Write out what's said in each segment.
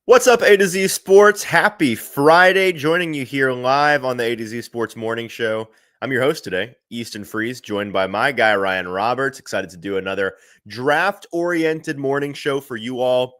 What's up, A to Z Sports? Happy Friday. Joining you here live on the A to Z Sports Morning Show. I'm your host today, Easton Freeze, joined by my guy, Ryan Roberts. Excited to do another draft-oriented morning show for you all.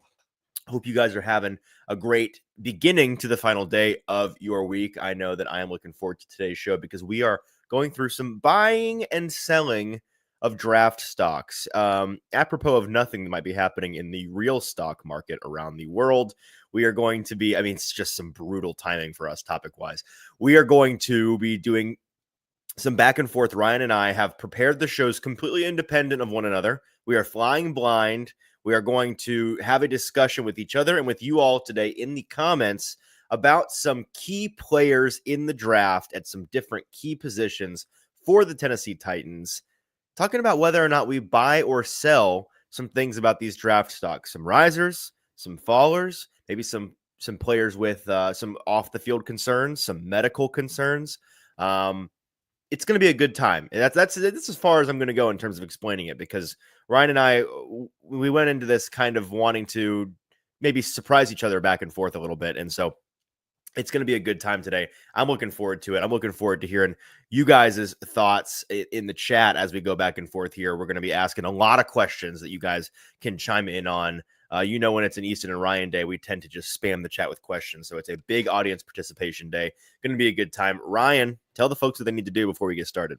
Hope you guys are having a great beginning to the final day of your week. I know that I am looking forward to today's show because we are going through some buying and selling of draft stocks. Apropos of nothing that might be happening in the real stock market around the world, we are going to be, it's just some brutal timing for us topic wise. We are going to be doing some back and forth. Ryan and I have prepared the shows completely independent of one another. We are flying blind. We are going to have a discussion with each other and with you all today in the comments about some key players in the draft at some different key positions for the Tennessee Titans, talking about whether or not we buy or sell some things about these draft stocks, some risers, some fallers, maybe some players with some off the field concerns, some medical concerns. It's going to be a good time. That's as far as I'm going to go in terms of explaining it, because Ryan and I, we went into this kind of wanting to maybe surprise each other back and forth a little bit. And so it's going to be a good time today. I'm looking forward to it. I'm looking forward to hearing you guys' thoughts in the chat as we go back and forth here. We're going to be asking a lot of questions that you guys can chime in on. When it's an Easton and Ryan day, we tend to just spam the chat with questions. So it's a big audience participation day. Going to be a good time. Ryan, tell the folks what they need to do before we get started.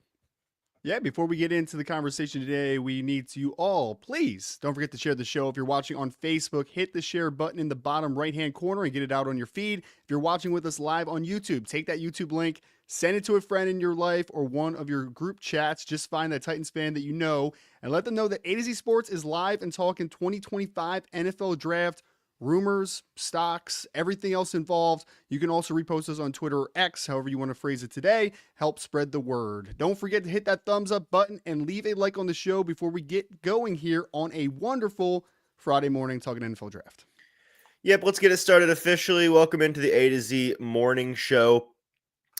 Yeah, before we get into the conversation today, we need to all please don't forget to share the show. If you're watching on Facebook, hit the share button in the bottom right hand corner and get it out on your feed. If you're watching with us live on YouTube, take that YouTube link, send it to a friend in your life or one of your group chats. Just find that Titans fan that you know and let them know that A to Z Sports is live and talking 2025 NFL Draft rumors, stocks, everything else involved. You can also repost us on Twitter or X, however you want to phrase it today. Help spread the word. Don't forget to hit that thumbs up button and leave a like on the show before we get going here on a wonderful Friday morning talking NFL draft. Yep, let's get it started officially. Welcome into the A to Z morning show.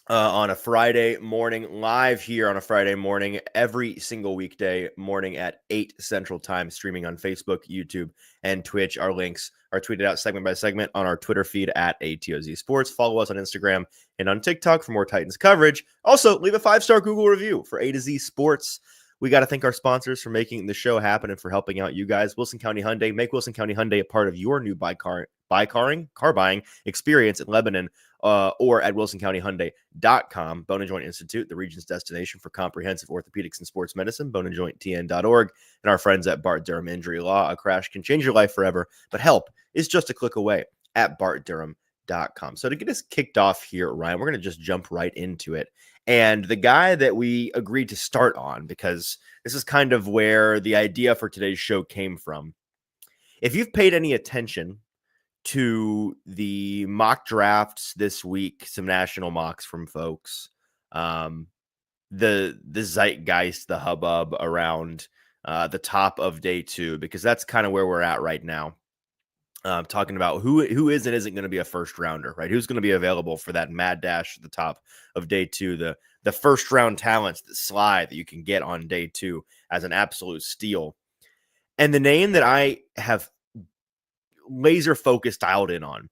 On a Friday morning, live here on a Friday morning, every single weekday morning at 8 Central Time, streaming on Facebook, YouTube, and Twitch. Our links are tweeted out segment by segment on our Twitter feed at ATOZ Sports. Follow us on Instagram and on TikTok for more Titans coverage. Also, leave a 5-star Google review for A to Z Sports. We got to thank our sponsors for making the show happen and for helping out you guys. Wilson County Hyundai. Make Wilson County Hyundai a part of your new car buying experience in Lebanon, or at wilsoncountyhyundai.com. Bone and Joint Institute, the region's destination for comprehensive orthopedics and sports medicine, boneandjointtn.org, and our friends at Bart Durham Injury Law. A crash can change your life forever, but help is just a click away at bartdurham.com. So to get us kicked off here, Ryan, we're going to just jump right into it. And the guy that we agreed to start on, because this is kind of where the idea for today's show came from. If you've paid any attention to the mock drafts this week, some national mocks from folks, the zeitgeist, the hubbub around the top of day two, because that's kind of where we're at right now. Talking about who is and isn't going to be a first rounder, right? Who's going to be available for that mad dash at the top of day two, the first round talents, the slide that you can get on day two as an absolute steal. And the name that I have laser focused dialed in on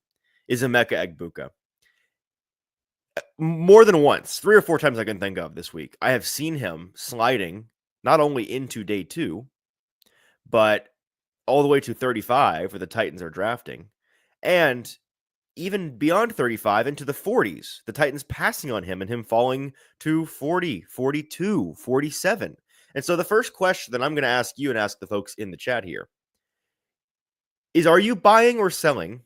is Emeka Egbuka. More than once, 3 or 4 times I can think of this week, I have seen him sliding not only into day two, but all the way to 35 where the Titans are drafting, and even beyond 35 into the 40s, the Titans passing on him and him falling to 40, 42, 47. And so the first question that I'm going to ask you and ask the folks in the chat here is, are you buying or selling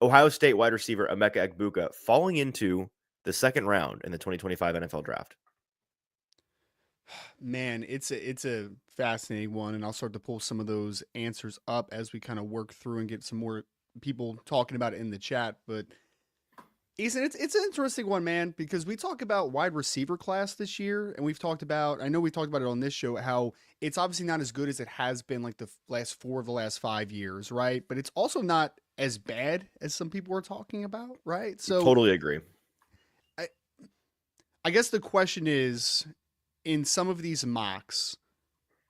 Ohio State wide receiver Emeka Egbuka falling into the second round in the 2025 NFL draft? Man, it's a fascinating one, and I'll start to pull some of those answers up as we kind of work through and get some more people talking about it in the chat. But Ethan, it's an interesting one, man, because we talk about wide receiver class this year, and we've talked about, I know we talked about it on this show, how it's obviously not as good as it has been like the last 4 of the last 5 years, right? But it's also not as bad as some people are talking about, right? So Totally agree. I, I guess the question is, in some of these mocks,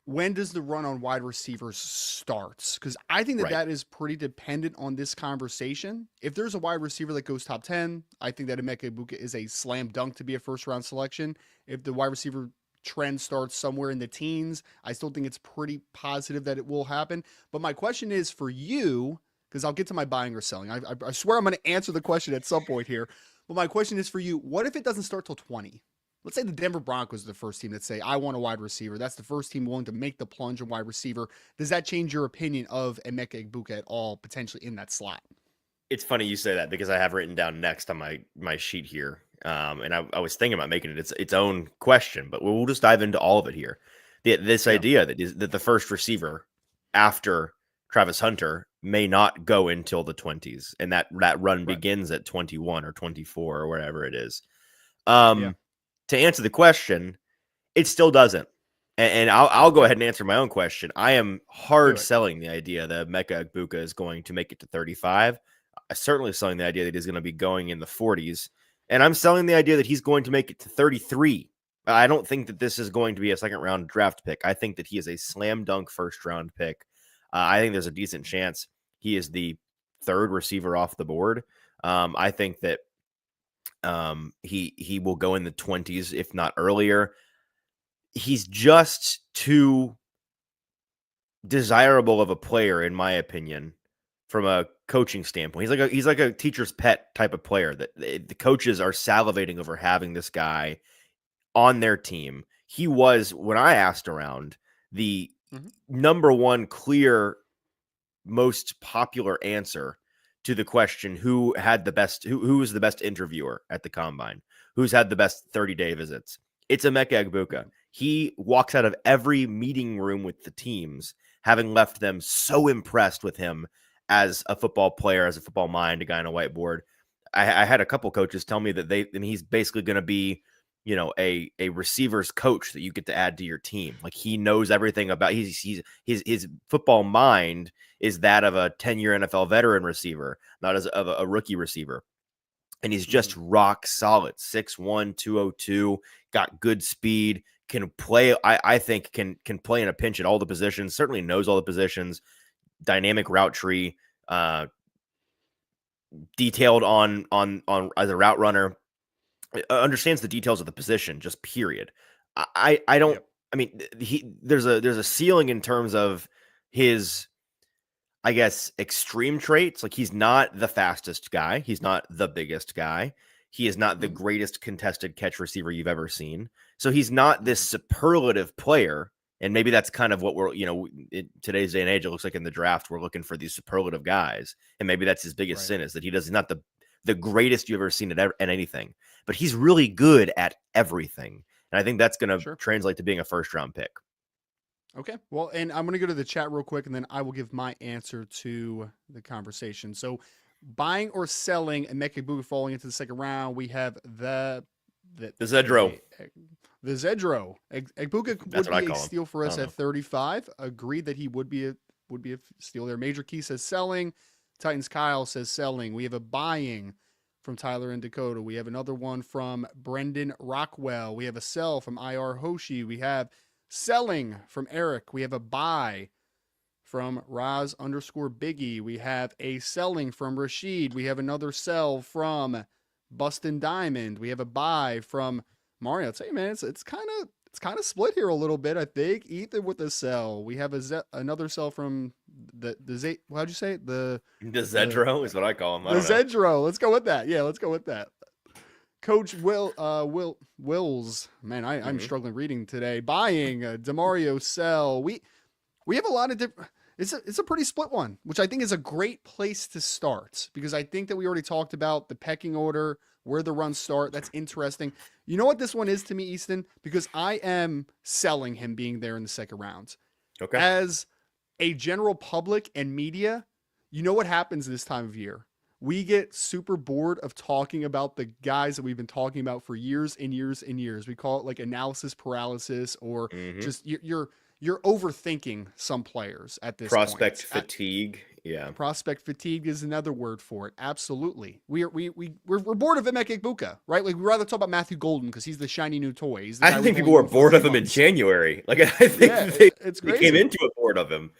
when does the run on wide receivers starts? Because I think that Right. that is pretty dependent on this conversation. If there's a wide receiver that goes top 10, I think that Emeka Ibuka is a slam dunk to be a first round selection. If the wide receiver trend starts somewhere in the teens, I still think it's pretty positive that it will happen. But my question is for you, because I'll get to my buying or selling. I swear I'm going to answer the question at some point here. But my question is for you, what if it doesn't start till 20? Let's say the Denver Broncos are the first team that say, I want a wide receiver. That's the first team willing to make the plunge on wide receiver. Does that change your opinion of Emeka Egbuka at all, potentially in that slot? It's funny you say that because I have written down next on my sheet here. And I was thinking about making it its own question, but we'll just dive into all of it here. This idea that the first receiver after Travis Hunter may not go until the 20s, and that run begins at 21 or 24 or whatever it is. To answer the question, it still doesn't. And I'll go ahead and answer my own question. I am hard selling the idea that Emeka Egbuka is going to make it to 35. I'm certainly selling the idea that he's going to be going in the 40s. And I'm selling the idea that he's going to make it to 33. I don't think that this is going to be a second round draft pick. I think that he is a slam dunk first round pick. I think there's a decent chance he is the third receiver off the board. I think that he will go in the 20s, if not earlier. He's just too desirable of a player, in my opinion, from a coaching standpoint. He's like a teacher's pet type of player that the coaches are salivating over having this guy on their team. He was, when I asked around, the number one clear, most popular answer to the question who was the best interviewer at the combine, who's had the best 30-day visits. It's Emeka Egbuka. He walks out of every meeting room with the teams having left them so impressed with him as a football player, as a football mind, a guy on a whiteboard. I had a couple coaches tell me that he's basically going to be, a receiver's coach that you get to add to your team. Like, he knows everything about his football mind is that of a 10-year NFL veteran receiver, not as of a rookie receiver. And he's just rock solid. 6'1", 202, got good speed, can play. I think can play in a pinch at all the positions, certainly knows all the positions, dynamic route tree, detailed on as a route runner, understands the details of the position, just period. I don't, I mean, there's a ceiling in terms of his, I guess, extreme traits. Like, he's not the fastest guy. He's not the biggest guy. He is not the greatest contested catch receiver you've ever seen. So he's not this superlative player. And maybe that's kind of what we're, in today's day and age, it looks like in the draft, we're looking for these superlative guys. And maybe that's his biggest sin, is that he's not the greatest you've ever seen at anything, but he's really good at everything. And I think that's going to translate to being a first round pick. Okay. Well, and I'm going to go to the chat real quick, and then I will give my answer to the conversation. So, buying or selling Emeka Egbuka falling into the second round, we have the Zedro. The Zedro. Egbuka would be a steal for us at 35. Agreed that he would be a steal there. Major Key says selling. Titans Kyle says selling. We have a buying from Tyler and Dakota. We have another one from Brendan Rockwell. We have a sell from IR Hoshi. We have selling from Eric. We have a buy from Raz_Biggie. We have a selling from Rashid. We have another sell from Bustin Diamond. We have a buy from Mario. I'll tell you, man, it's kind of split here a little bit. I think Ethan with a sell. We have another sell from the how'd you say it? The Zedro is what I call him. The Zedro. Let's go with that. Yeah, let's go with that. Coach Wills, man, I'm struggling reading today. Buying Demario sell. We have a lot of different. It's a pretty split one, which I think is a great place to start, because I think that we already talked about the pecking order, where the runs start. That's interesting. You know what this one is to me, Easton? Because I am selling him being there in the second round. Okay. As a general public and media, you know what happens this time of year? We get super bored of talking about the guys that we've been talking about for years and years and years. We call it like analysis paralysis, or just you're overthinking some players at this prospect point. fatigue. Yeah. Prospect fatigue is another word for it. Absolutely. We're bored of Emeka Egbuka, right? Like, we'd rather talk about Matthew Golden because he's the shiny new toy. He's the guy I think we've people only were known for a bored few of him in months. January. Like, I think Yeah, it's they came crazy. into it bored of him.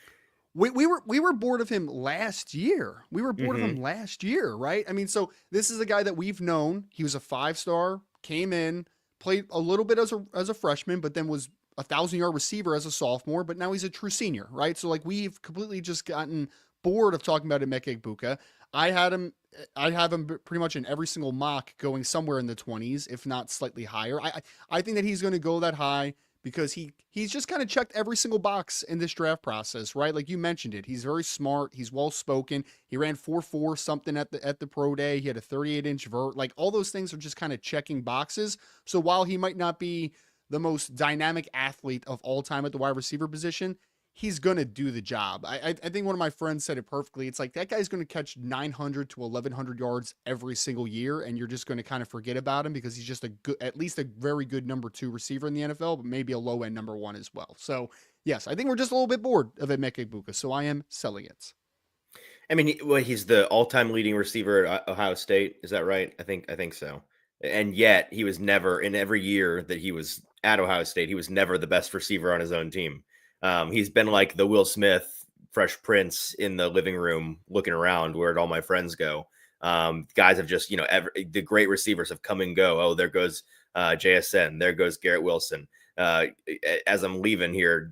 We were bored of him last year. We were bored of Mhm. him last year, right? I mean, so this is a guy that we've known. He was a 5-star, came in, played a little bit as a freshman, but then was a 1,000-yard receiver as a sophomore. But now he's a true senior, right? So like we've completely just gotten bored of talking about Emeka Egbuka. I had him. I have him pretty much in every single mock going somewhere in the 20s, if not slightly higher. I think that he's going to go that high because he's just kind of checked every single box in this draft process, right? Like you mentioned it. He's very smart, he's well spoken. He ran 4.4 something at the pro day. He had a 38-inch vert. Like all those things are just kind of checking boxes. So while he might not be the most dynamic athlete of all time at the wide receiver position, he's going to do the job. I think one of my friends said it perfectly. It's like that guy's going to catch 900 to 1,100 yards every single year, and you're just going to kind of forget about him because he's just at least a very good number 2 receiver in the NFL, but maybe a low end number 1 as well. So yes, I think we're just a little bit bored of Emeka Egbuka, so I am selling it. I mean, he's the all-time leading receiver at Ohio State. Is that right? I think so. And yet he was never, in every year that he was at Ohio State, he was never the best receiver on his own team. He's been like the Will Smith, Fresh Prince in the living room, looking around, where'd all my friends go? Guys have just, the great receivers have come and go. Oh, there goes JSN. There goes Garrett Wilson. As I'm leaving here,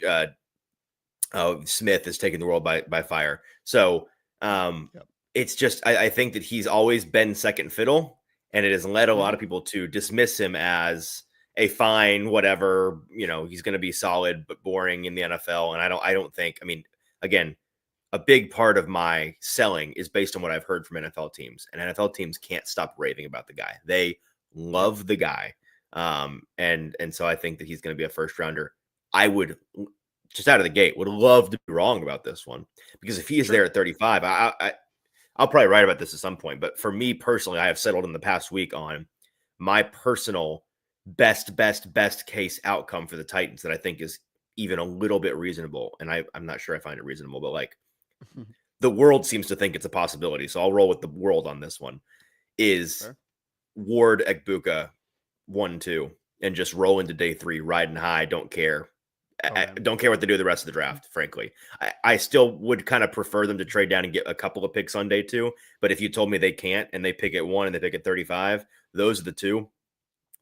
Smith is taking the world by fire. So Yep. it's just, I think that he's always been second fiddle, and it has led a lot of Mhm. people to dismiss him as a fine, whatever, he's going to be solid, but boring in the NFL. And I don't think, I mean, again, a big part of my selling is based on what I've heard from NFL teams, and NFL teams can't stop raving about the guy. They love the guy. And so I think that he's going to be a first rounder. I would, just out of the gate, would love to be wrong about this one, because if he is Sure. there at 35, I'll probably write about this at some point. But for me personally, I have settled in the past week on my personal best case outcome for the Titans that I think is even a little bit reasonable. And I'm not sure I find it reasonable, but like the world seems to think it's a possibility. So I'll roll with the world on this one. Is Fair. Ward Egbuka 1-2 and just roll into day 3, riding high, don't care. I don't care what they do the rest of the draft, frankly. I still would kind of prefer them to trade down and get a couple of picks on day 2. But if you told me they can't and they pick at 1 and they pick at 35, those are the 2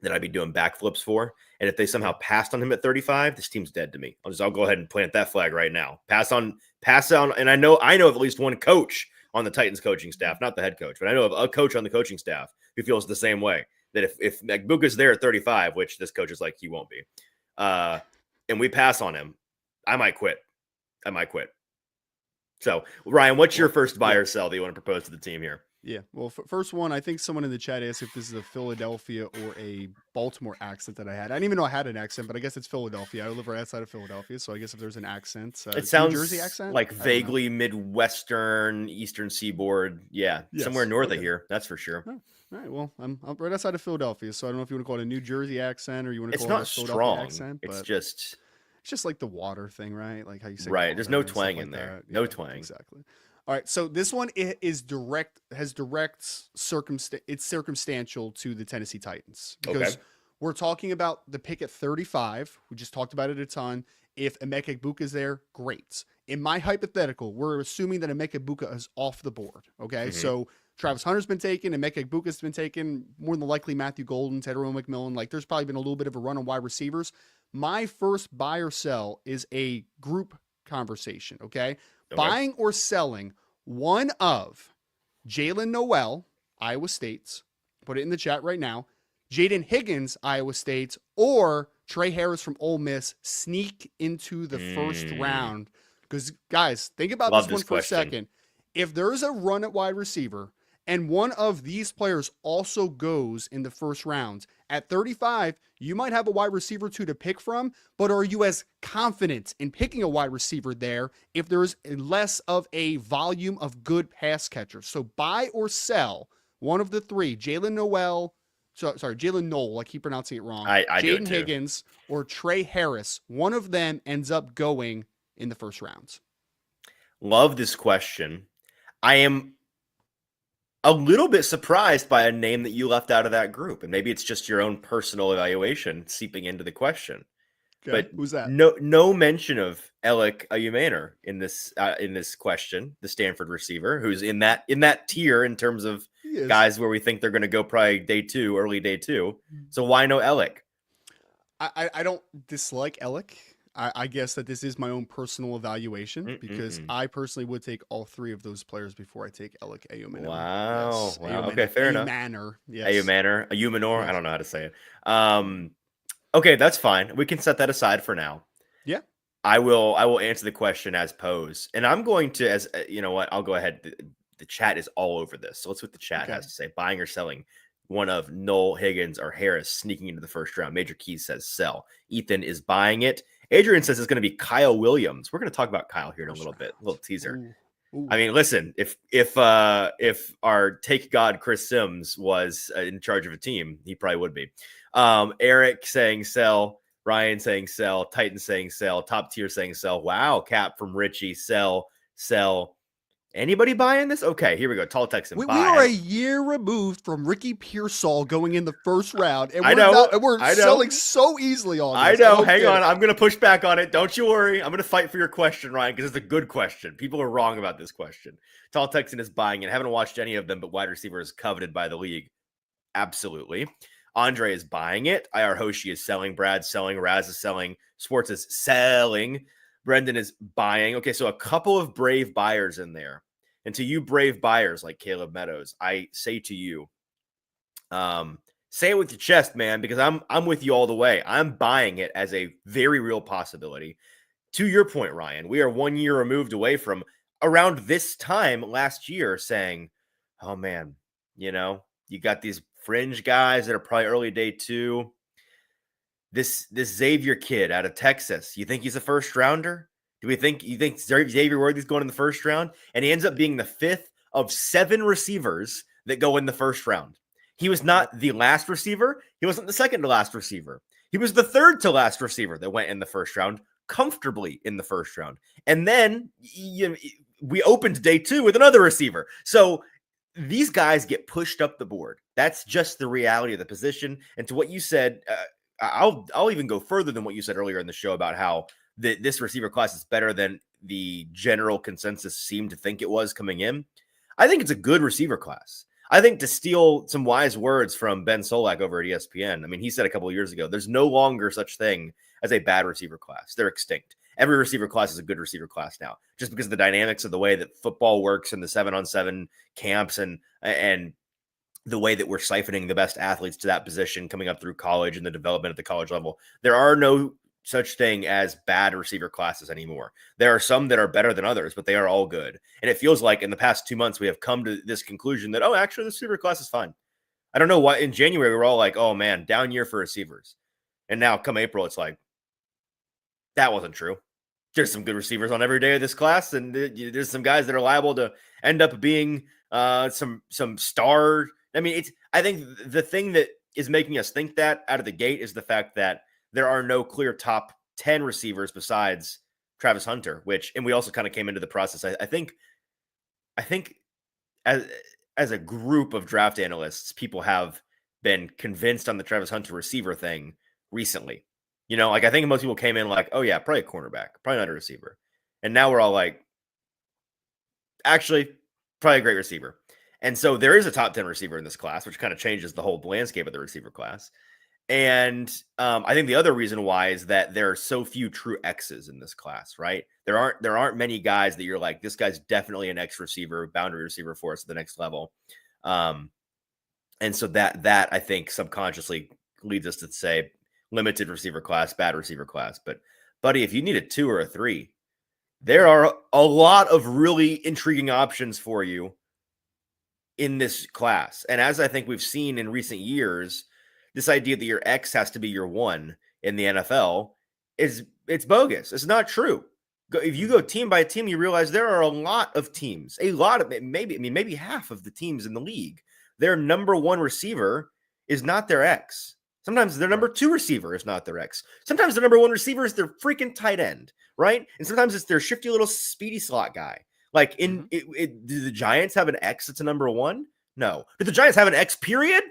that I'd be doing backflips for. And if they somehow passed on him at 35, this team's dead to me. I'll go ahead and plant that flag right now. Pass on. And I know of at least one coach on the Titans coaching staff, not the head coach, but I know of a coach on the coaching staff who feels the same way, that if Egbuka's there at 35, which this coach is like, he won't be, and we pass on him, I might quit. So, Ryan, what's your first buy or sell that you want to propose to the team here? Yeah. Well, first one, I think someone in the chat asked if this is a Philadelphia or a Baltimore accent that I had. I didn't even know I had an accent, but I guess it's Philadelphia. I live right outside of Philadelphia, so I guess if there's an accent, It sounds New Jersey accent, like vaguely Midwestern, Eastern Seaboard. Yeah, yes. Somewhere north of here. That's for sure. Oh, all right. Well, I'm right outside of Philadelphia, so I don't know if you want to call it a New Jersey accent or you want to It's call it not a Philadelphia strong. accent. But It's just like the water thing, right? Like how you say right. There's no water and stuff twang like in there. that. No Yeah, twang. exactly. All right, so this one has direct it's circumstantial to the Tennessee Titans because we're talking about the pick at 35. We just talked about it a ton. If Emeka Egbuka is there, great. In my hypothetical, we're assuming that Emeka Egbuka is off the board. Okay, so Travis Hunter's been taken, Emeka Egbuka's been taken. More than likely, Matthew Golden, Tedero McMillan. Like, there's probably been a little bit of a run on wide receivers. My first buy or sell is a group conversation. Okay. Buying or selling one of Jalen Noel, Iowa State's, put it in the chat right now, Jaden Higgins, Iowa State's, or Trey Harris from Ole Miss sneak into the first round. Because, guys, think about this one for a second. If there's a run at wide receiver and one of these players also goes in the first round, at 35, you might have a wide receiver to pick from, but are you as confident in picking a wide receiver there if there's less of a volume of good pass catchers? So buy or sell one of the 3, Jalen Noel, Jalen Noel, I keep pronouncing it wrong, Jaden Higgins, or Trey Harris. One of them ends up going in the first round. Love this question. I am a little bit surprised by a name that you left out of that group. And maybe it's just your own personal evaluation seeping into the question. Okay, But who's that? no mention of Alec Ayumanor in this question, the Stanford receiver, who's in that tier in terms of guys where we think they're going to go probably early day two. So why no Alec? I don't dislike Alec. I guess that this is my own personal evaluation because I personally would take all three of those players before I take Alec Ayumanor. Wow. Yes. Wow. Okay, fair enough. Yes. Ayumanor. Yes. I don't know how to say it. Okay, that's fine. We can set that aside for now. Yeah. I will answer the question as posed. And I'm going to, as you know what, I'll go ahead. The chat is all over this. So let's see what the chat has to say. Buying or selling one of Noel, Higgins, or Harris sneaking into the first round. Major Keys says sell. Ethan is buying it. Adrian says it's going to be Kyle Williams. We're going to talk about Kyle here in a little bit. A little teaser. Ooh. I mean, listen, if our take god Chris Sims was in charge of a team, he probably would be. Eric saying sell, Ryan saying sell, Titan saying sell, top tier saying sell. Wow, Cap from Richie, sell. Anybody buying this? Okay, here we go. Tall Texan. We are a year removed from Ricky Pearsall going in the first round, and we're selling so easily on this. I know. Hang on. I'm going to push back on it. Don't you worry. I'm going to fight for your question, Ryan, because it's a good question. People are wrong about this question. Tall Texan is buying it. Haven't watched any of them, but wide receiver is coveted by the league. Absolutely. Andre is buying it. IR Hoshi is selling. Brad selling. Raz is selling. Sports is selling. Brendan is buying. Okay, so a couple of brave buyers in there. And to you brave buyers like Caleb Meadows, I say to you, say it with your chest, man, because I'm with you all the way. I'm buying it as a very real possibility. To your point, Ryan, we are 1 year removed away from around this time last year saying, oh, man, you got these fringe guys that are probably early day two. This Xavier kid out of Texas, you think he's a first rounder? You think Xavier Worthy's going in the first round? And he ends up being the fifth of 7 receivers that go in the first round. He was not the last receiver. He wasn't the second to last receiver. He was the third to last receiver that went in the first round, comfortably in the first round. And then we opened day 2 with another receiver. So these guys get pushed up the board. That's just the reality of the position. And to what you said, I'll even go further than what you said earlier in the show about how this receiver class is better than the general consensus seemed to think it was coming in. I think it's a good receiver class. I think, to steal some wise words from Ben Solak over at ESPN, I mean, he said a couple of years ago, there's no longer such thing as a bad receiver class. They're extinct. Every receiver class is a good receiver class now, just because of the dynamics of the way that football works and the 7-on-7 camps and the way that we're siphoning the best athletes to that position coming up through college and the development at the college level. There are no such thing as bad receiver classes anymore. There are some that are better than others, but they are all good. And it feels like in the past 2 months, we have come to this conclusion that, actually, the receiver class is fine. I don't know why. In January, we were all like, oh man, down year for receivers. And now come April, it's like, that wasn't true. There's some good receivers on every day of this class. And there's some guys that are liable to end up being some star. I mean, I think the thing that is making us think that out of the gate is the fact that there are no clear top 10 receivers besides Travis Hunter, and we also kind of came into the process. I think as a group of draft analysts, people have been convinced on the Travis Hunter receiver thing recently. I think most people came in like, oh yeah, probably a cornerback, probably not a receiver. And now we're all like, actually, probably a great receiver. And so there is a top 10 receiver in this class, which kind of changes the whole landscape of the receiver class. And I think the other reason why is that there are so few true X's in this class, right? There aren't many guys that you're like, this guy's definitely an X receiver, boundary receiver for us at the next level. And so that I think subconsciously leads us to say limited receiver class, bad receiver class. But buddy, if you need a 2 or a 3, there are a lot of really intriguing options for you in this class. And as I think we've seen in recent years, this idea that your X has to be your 1 in the NFL it's bogus. It's not true. If you go team by team, you realize there are a lot of teams, maybe half of the teams in the league. Their number 1 receiver is not their X. Sometimes their number 2 receiver is not their X. Sometimes their number 1 receiver is their freaking tight end, right? And sometimes it's their shifty little speedy slot guy. Like do the Giants have an X that's a number one? No. Do the Giants have an X period?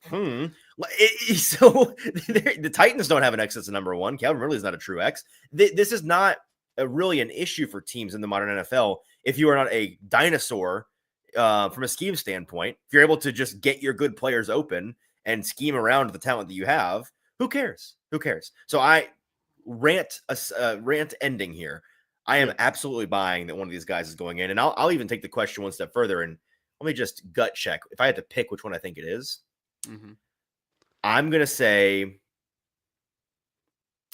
So the Titans don't have an X that's a number one. Calvin Ridley is not a true X. This is not really an issue for teams in the modern NFL. If you are not a dinosaur from a scheme standpoint, if you're able to just get your good players open and scheme around the talent that you have, who cares? Who cares? So I rant ending here. I am absolutely buying that one of these guys is going in, and I'll even take the question one step further and let me just gut check. If I had to pick which one I think it is, I'm gonna say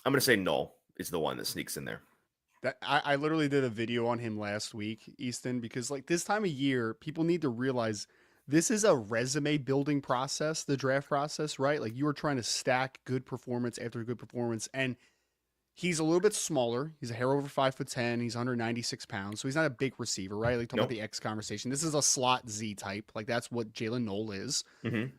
Null is the one that sneaks in there. That I literally did a video on him last week, Easton, because like this time of year, people need to realize this is a resume building process, the draft process, right? Like you are trying to stack good performance after good performance, and he's a little bit smaller. He's a hair over 5'10". He's 196 pounds. So he's not a big receiver, right? Like talking about the X conversation. This is a slot Z type. Like that's what Jalen Knoll is.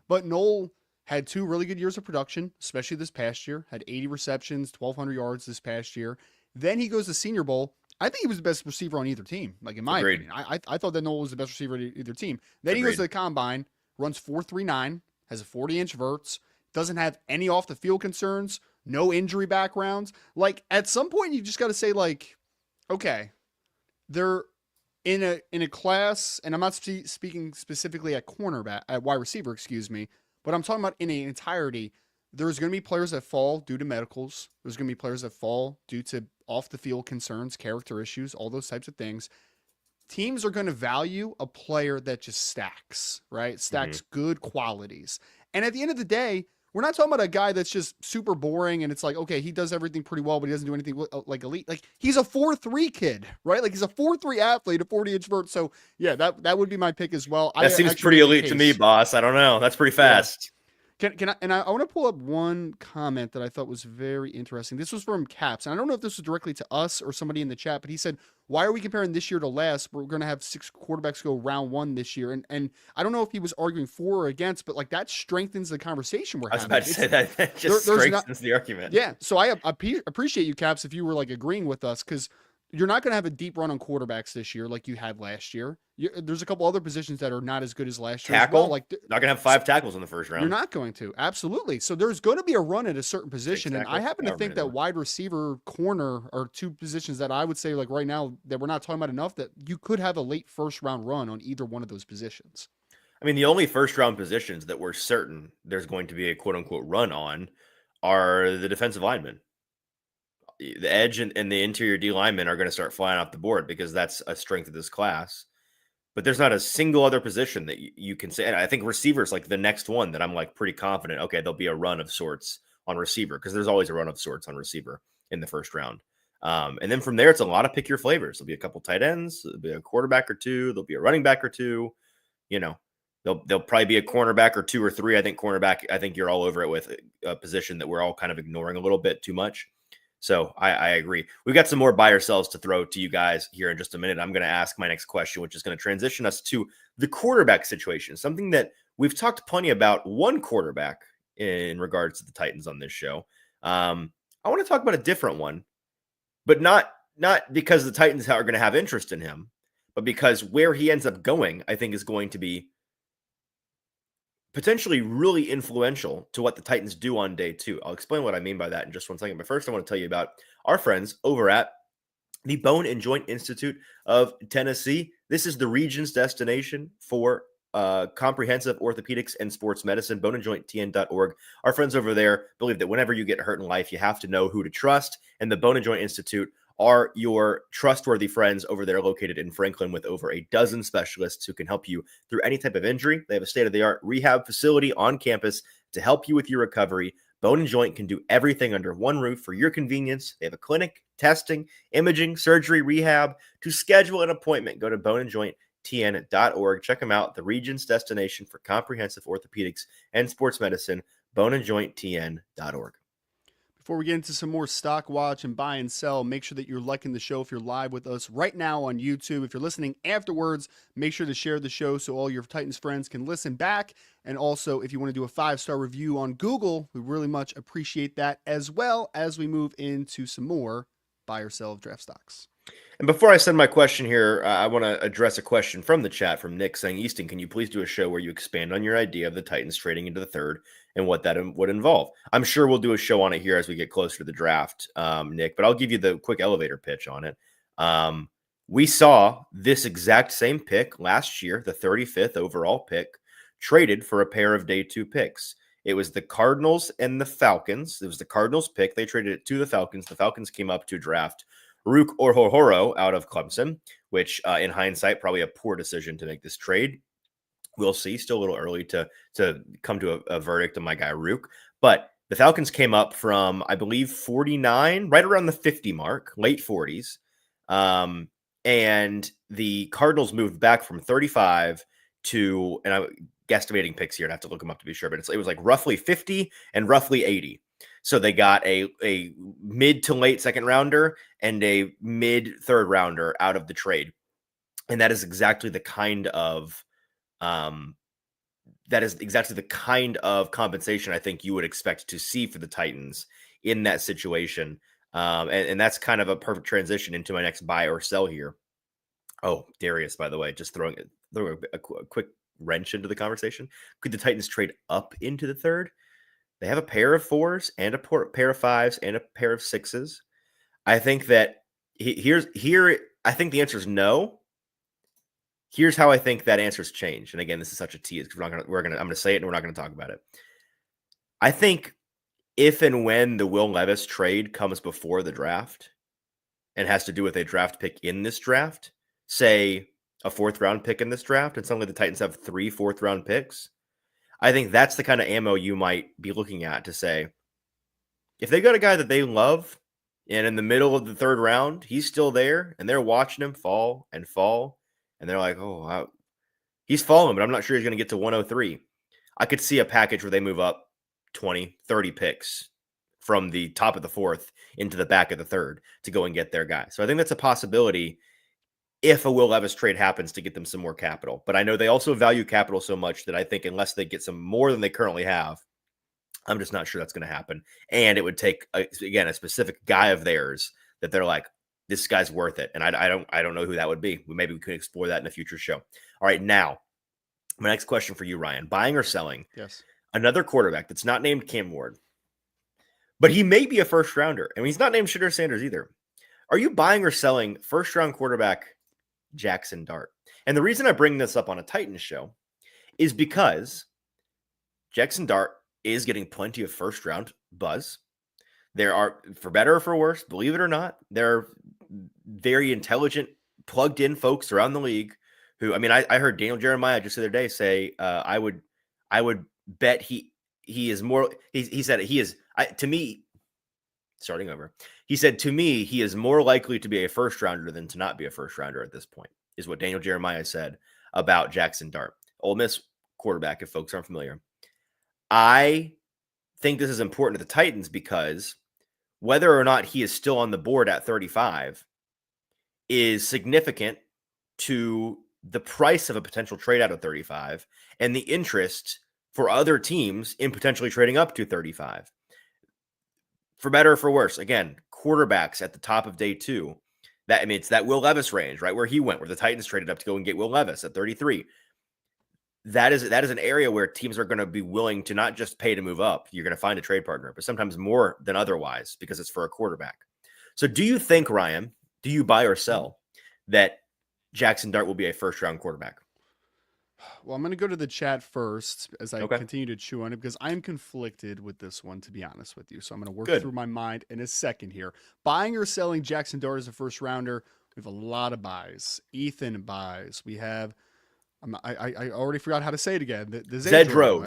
But Knoll had 2 really good years of production, especially this past year. Had 80 receptions, 1,200 yards this past year. Then he goes to Senior Bowl. I think he was the best receiver on either team. Like in my opinion, I thought that Knoll was the best receiver on either team. Then he goes to the combine, runs 4.39, has a 40-inch verts, doesn't have any off the field concerns, no injury backgrounds. Like at some point, you just got to say like, okay, they're in a class, and I'm not speaking specifically at wide receiver, excuse me, but I'm talking about in the entirety. There's going to be players that fall due to medicals. There's going to be players that fall due to off the field concerns, character issues, all those types of things. Teams are going to value a player that just stacks, right? Stacks good qualities. And at the end of the day, we're not talking about a guy that's just super boring and it's like, okay, he does everything pretty well, but he doesn't do anything like elite. Like he's a 4.3 kid, right? Like he's a 4.3 athlete, a 40-inch vert. So yeah, that would be my pick as well. That seems pretty elite to me, boss. I don't know. That's pretty fast. Yeah. I want to pull up one comment that I thought was very interesting. This was from Caps, and I don't know if this was directly to us or somebody in the chat, but he said, why are we comparing this year to last? We're going to have 6 quarterbacks go round 1 this year. And I don't know if he was arguing for or against, but like that strengthens the conversation we're having. I was about to say that just strengthens the argument. Yeah. So I appreciate you, Caps, if you were like agreeing with us, because you're not going to have a deep run on quarterbacks this year like you had last year. There's a couple other positions that are not as good as last year. Tackle? Well. Like not going to have 5 tackles in the first round. You're not going to. Absolutely. So there's going to be a run at a certain position. And I happen to think that wide receiver, corner are 2 positions that I would say like right now that we're not talking about enough, that you could have a late first round run on either one of those positions. I mean, the only first round positions that we're certain there's going to be a quote unquote run on are the defensive linemen. The edge and the interior D linemen are going to start flying off the board because that's a strength of this class. But there's not a single other position that you can say. And I think receivers like the next one that I'm like pretty confident. Okay, there'll be a run of sorts on receiver because there's always a run of sorts on receiver in the first round. And then from there, it's a lot of pick your flavors. There'll be a couple tight ends. There'll be a quarterback or 2. There'll be a running back or 2. You know, there'll probably be a cornerback or 2 or 3. I think cornerback. I think you're all over it with a position that we're all kind of ignoring a little bit too much. So I agree. We've got some more buy or sells to throw to you guys here in just a minute. I'm going to ask my next question, which is going to transition us to the quarterback situation, something that we've talked plenty about one quarterback in regards to the Titans on this show. I want to talk about a different one, but not because the Titans are going to have interest in him, but because where he ends up going, I think is going to be potentially really influential to what the Titans do on day 2. I'll explain what I mean by that in just one second. But first, I want to tell you about our friends over at the Bone and Joint Institute of Tennessee. This is the region's destination for comprehensive orthopedics and sports medicine, boneandjointtn.org. Our friends over there believe that whenever you get hurt in life, you have to know who to trust. And the Bone and Joint Institute are your trustworthy friends over there located in Franklin with over a dozen specialists who can help you through any type of injury. They have a state-of-the-art rehab facility on campus to help you with your recovery. Bone and Joint can do everything under one roof for your convenience. They have a clinic, testing, imaging, surgery, rehab. To schedule an appointment, go to boneandjointtn.org. Check them out, the region's destination for comprehensive orthopedics and sports medicine, boneandjointtn.org. Before we get into some more stock watch and buy and sell, make sure that you're liking the show if you're live with us right now on YouTube. If you're listening afterwards, make sure to share the show so all your Titans friends can listen back. And also, if you want to do a 5-star review on Google, we really much appreciate that, as well as we move into some more buy or sell of draft stocks. And before I send my question here, I want to address a question from the chat from Nick saying, Easton, can you please do a show where you expand on your idea of the Titans trading into the third and what that would involve? I'm sure we'll do a show on it here as we get closer to the draft, Nick, but I'll give you the quick elevator pitch on it. We saw this exact same pick last year, the 35th overall pick, traded for a pair of day 2 picks. It was the Cardinals and the Falcons. It was the Cardinals pick. They traded it to the Falcons. The Falcons came up to draft Rook Orhoro out of Clemson, which in hindsight, probably a poor decision to make this trade. We'll see. Still a little early to come to a verdict on my guy Rook. But the Falcons came up from, I believe, 49, right around the 50 mark, late 40s. And the Cardinals moved back from 35 to, and I'm guesstimating picks here. I'd have to look them up to be sure, but it was like roughly 50 and roughly 80. So they got a mid to late second rounder and a mid third rounder out of the trade. And that is exactly the kind of compensation I think you would expect to see for the Titans in that situation. And that's kind of a perfect transition into my next buy or sell here. Oh, Darius, by the way, just throwing a quick wrench into the conversation. Could the Titans trade up into the third? They have a pair of 4s and a pair of 5s and a pair of 6s. I think that I think the answer is no. Here's how I think that answer's changed. And again, this is such a tease because I'm going to say it and we're not going to talk about it. I think if and when the Will Levis trade comes before the draft and has to do with a draft pick in this draft, say a 4th round pick in this draft, and suddenly the Titans have 3 4th round picks, I think that's the kind of ammo you might be looking at to say, if they got a guy that they love and in the middle of the 3rd round, he's still there and they're watching him fall and fall, and they're like, oh, he's falling, but I'm not sure he's going to get to 103. I could see a package where they move up 20, 30 picks from the top of the 4th into the back of the 3rd to go and get their guy. So I think that's a possibility if a Will Levis trade happens to get them some more capital. But I know they also value capital so much that I think unless they get some more than they currently have, I'm just not sure that's going to happen. And it would take, again, a specific guy of theirs that they're like, this guy's worth it. And I don't know who that would be. Maybe we could explore that in a future show. All right, now, my next question for you, Ryan. Buying or selling? Yes. Another quarterback that's not named Cam Ward, but he may be a first rounder. And he's not named Shedeur Sanders either. Are you buying or selling first round quarterback Jackson Dart? And the reason I bring this up on a Titans show is because Jackson Dart is getting plenty of first round buzz. There are, for better or for worse, believe it or not, there are very intelligent, plugged in folks around the league who, I mean, I heard Daniel Jeremiah just the other day say, I would bet he is more, he said he is, to me, starting over, he said, to me, he is more likely to be a first rounder than to not be a first rounder at this point, is what Daniel Jeremiah said about Jackson Dart, Ole Miss quarterback, if folks aren't familiar. I think this is important to the Titans because whether or not he is still on the board at 35 is significant to the price of a potential trade out of 35 and the interest for other teams in potentially trading up to 35. For better or for worse, again, quarterbacks at the top of day 2. It's that Will Levis range, right? Where he went, where the Titans traded up to go and get Will Levis at 33. That is an area where teams are going to be willing to not just pay to move up. You're going to find a trade partner, but sometimes more than otherwise because it's for a quarterback. So do you think, Ryan, do you buy or sell that Jackson Dart will be a first round quarterback? Well, I'm going to go to the chat first as I continue to chew on it because I'm conflicted with this one, to be honest with you. So I'm going to work through my mind in a second here. Buying or selling Jackson Dart as a first rounder, we have a lot of buys. Ethan buys. We have, I already forgot how to say it again. The Zedro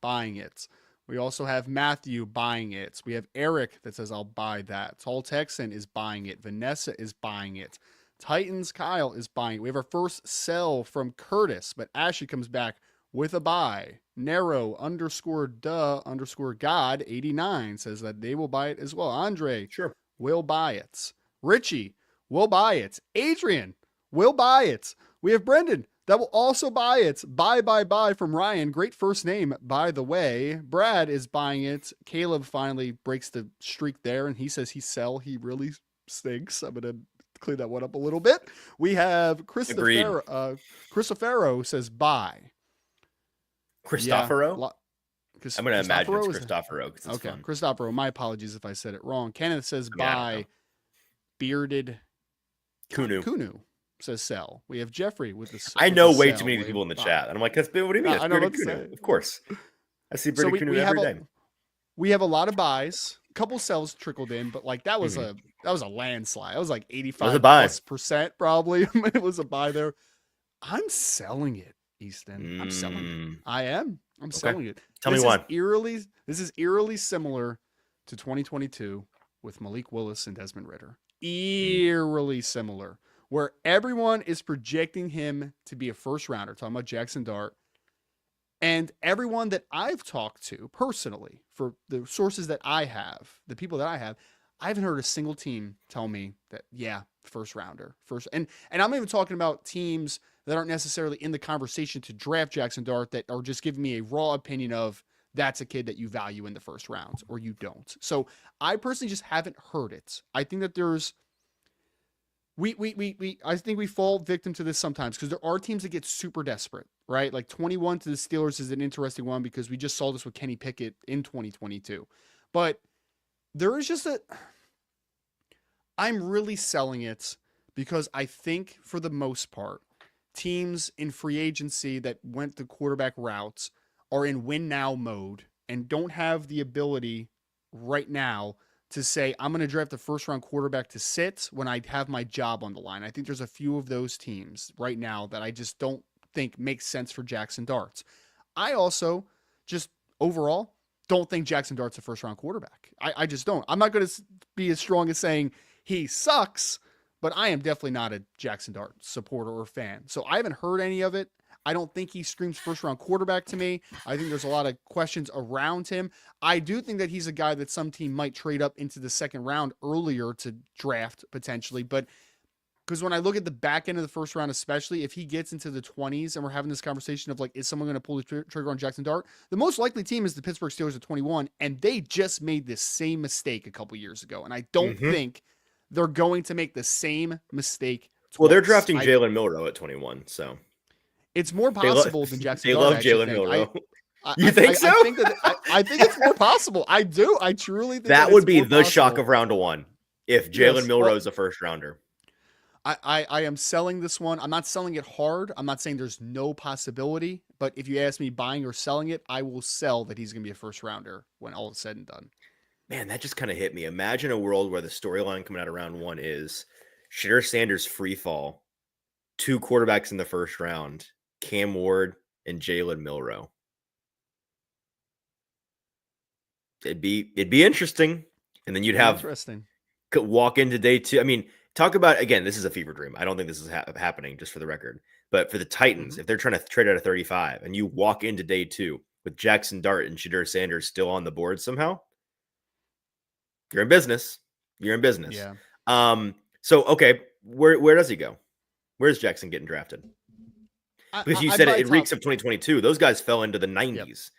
buying it. We also have Matthew buying it. We have Eric that says, I'll buy that. Tall Texan is buying it. Vanessa is buying it. Titans Kyle is buying it. We have our first sell from Curtis, but Ashley comes back with a buy. Narrow _God 89 says that they will buy it as well. Andre will buy it. Richie will buy it. Adrian will buy it. We have Brendan that will also buy it. Buy from Ryan. Great first name, by the way. Brad is buying it. Caleb finally breaks the streak there, and he says he sell. He really stinks. I'm going to clean that one up a little bit. We have Christopher. Christopher says buy. Cristoforo? Yeah, I'm going to imagine it's Cristoforo because it's okay. fun. Cristoforo. My apologies if I said it wrong. Kenneth says buy. Bearded Kunu says sell. We have Jeffrey with the. I know way too many people in the chat, and I'm like, what do you mean? That's Bearded Kunu. Of course, I see Bearded Kunu every day. We have a lot of buys. A couple sells trickled in, but like that was a landslide. That was like 85% probably. It was a buy there. I'm selling it, Easton. I'm selling it. I am. I'm selling it. Tell me why. This is eerily similar to 2022 with Malik Willis and Desmond Ridder. Eerily similar, where everyone is projecting him to be a first rounder, talking about Jackson Dart. And everyone that I've talked to personally, for the sources that I have, the people that I haven't heard a single team tell me that, yeah, first rounder. And I'm even talking about teams that aren't necessarily in the conversation to draft Jackson Dart that are just giving me a raw opinion of that's a kid that you value in the first round or you don't. So I personally just haven't heard it. I think that there's, I think we fall victim to this sometimes because there are teams that get super desperate, right? Like 21 to the Steelers is an interesting one because we just saw this with Kenny Pickett in 2022. But there is just I'm really selling it because I think for the most part, teams in free agency that went the quarterback routes are in win now mode and don't have the ability right now to say, I'm going to draft the first round quarterback to sit when I have my job on the line. I think there's a few of those teams right now that I just don't think makes sense for Jackson Darts. I also just overall don't think Jackson Dart's a first round quarterback. I just don't. I'm not going to be as strong as saying he sucks, but I am definitely not a Jackson Dart supporter or fan. So I haven't heard any of it. I don't think he screams first round quarterback to me. I think there's a lot of questions around him. I do think that he's a guy that some team might trade up into the second round earlier to draft potentially. But because when I look at the back end of the first round, especially if he gets into the 20s and we're having this conversation of like, is someone going to pull the trigger on Jackson Dart? The most likely team is the Pittsburgh Steelers at 21. And they just made this same mistake a couple years ago. And I don't think they're going to make the same mistake twice. Well, they're drafting Jalen Milroe at 21, so it's more possible than Jackson Dart. They love Jalen Milroe. You think so? I think it's more possible. I do. I truly think that would be the shock of round one if Jalen Milroe is a first rounder. I am selling this one. I'm not selling it hard. I'm not saying there's no possibility, but if you ask me buying or selling it, I will sell that he's going to be a first rounder when all is said and done. Man, that just kind of hit me. Imagine a world where the storyline coming out of round one is Shedeur Sanders free fall, 2 quarterbacks in the first round, Cam Ward and Jalen Milroe. It'd be interesting. And then you'd have walk into day 2. I mean, talk about, again, this is a fever dream. I don't think this is happening, just for the record. But for the Titans, if they're trying to trade out of 35 and you walk into day 2 with Jackson Dart and Shedeur Sanders still on the board somehow, you're in business. You're in business. Yeah. So, okay, where does he go? Where's Jackson getting drafted? Because you said it reeks of 2022. Those guys fell into the 90s.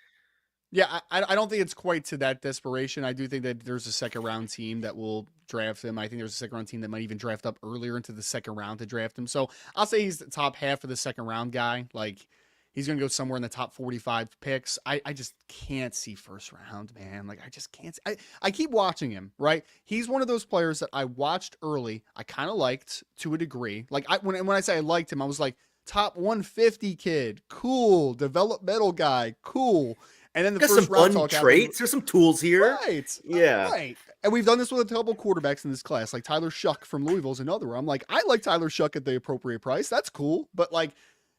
Yeah, I don't think it's quite to that desperation. I do think that there's a second round team that will draft him. I think there's a second round team that might even draft up earlier into the second round to draft him. So I'll say he's the top half of the second round guy. Like, he's going to go somewhere in the top 45 picks. I just can't see first round, man. Like, I just can't see. I keep watching him, right? He's one of those players that I watched early. I kind of liked to a degree. Like, when I say I liked him, I was like, top 150 kid, cool. Developmental guy, cool. And then the first round talk traits. There's some tools here. Right. Yeah. Right. And we've done this with a couple quarterbacks in this class. Like Tyler Shuck from Louisville is another one. I'm like, I like Tyler Shuck at the appropriate price. That's cool. But like,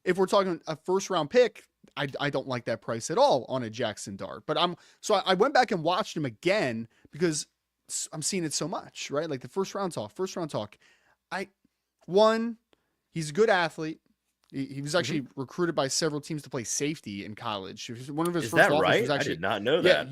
if we're talking a first round pick, I don't like that price at all on a Jackson Dart. But I went back and watched him again because I'm seeing it so much, right? Like the first round talk. He's a good athlete. He was actually recruited by several teams to play safety in college. One of his first offers was actually, I did not know that.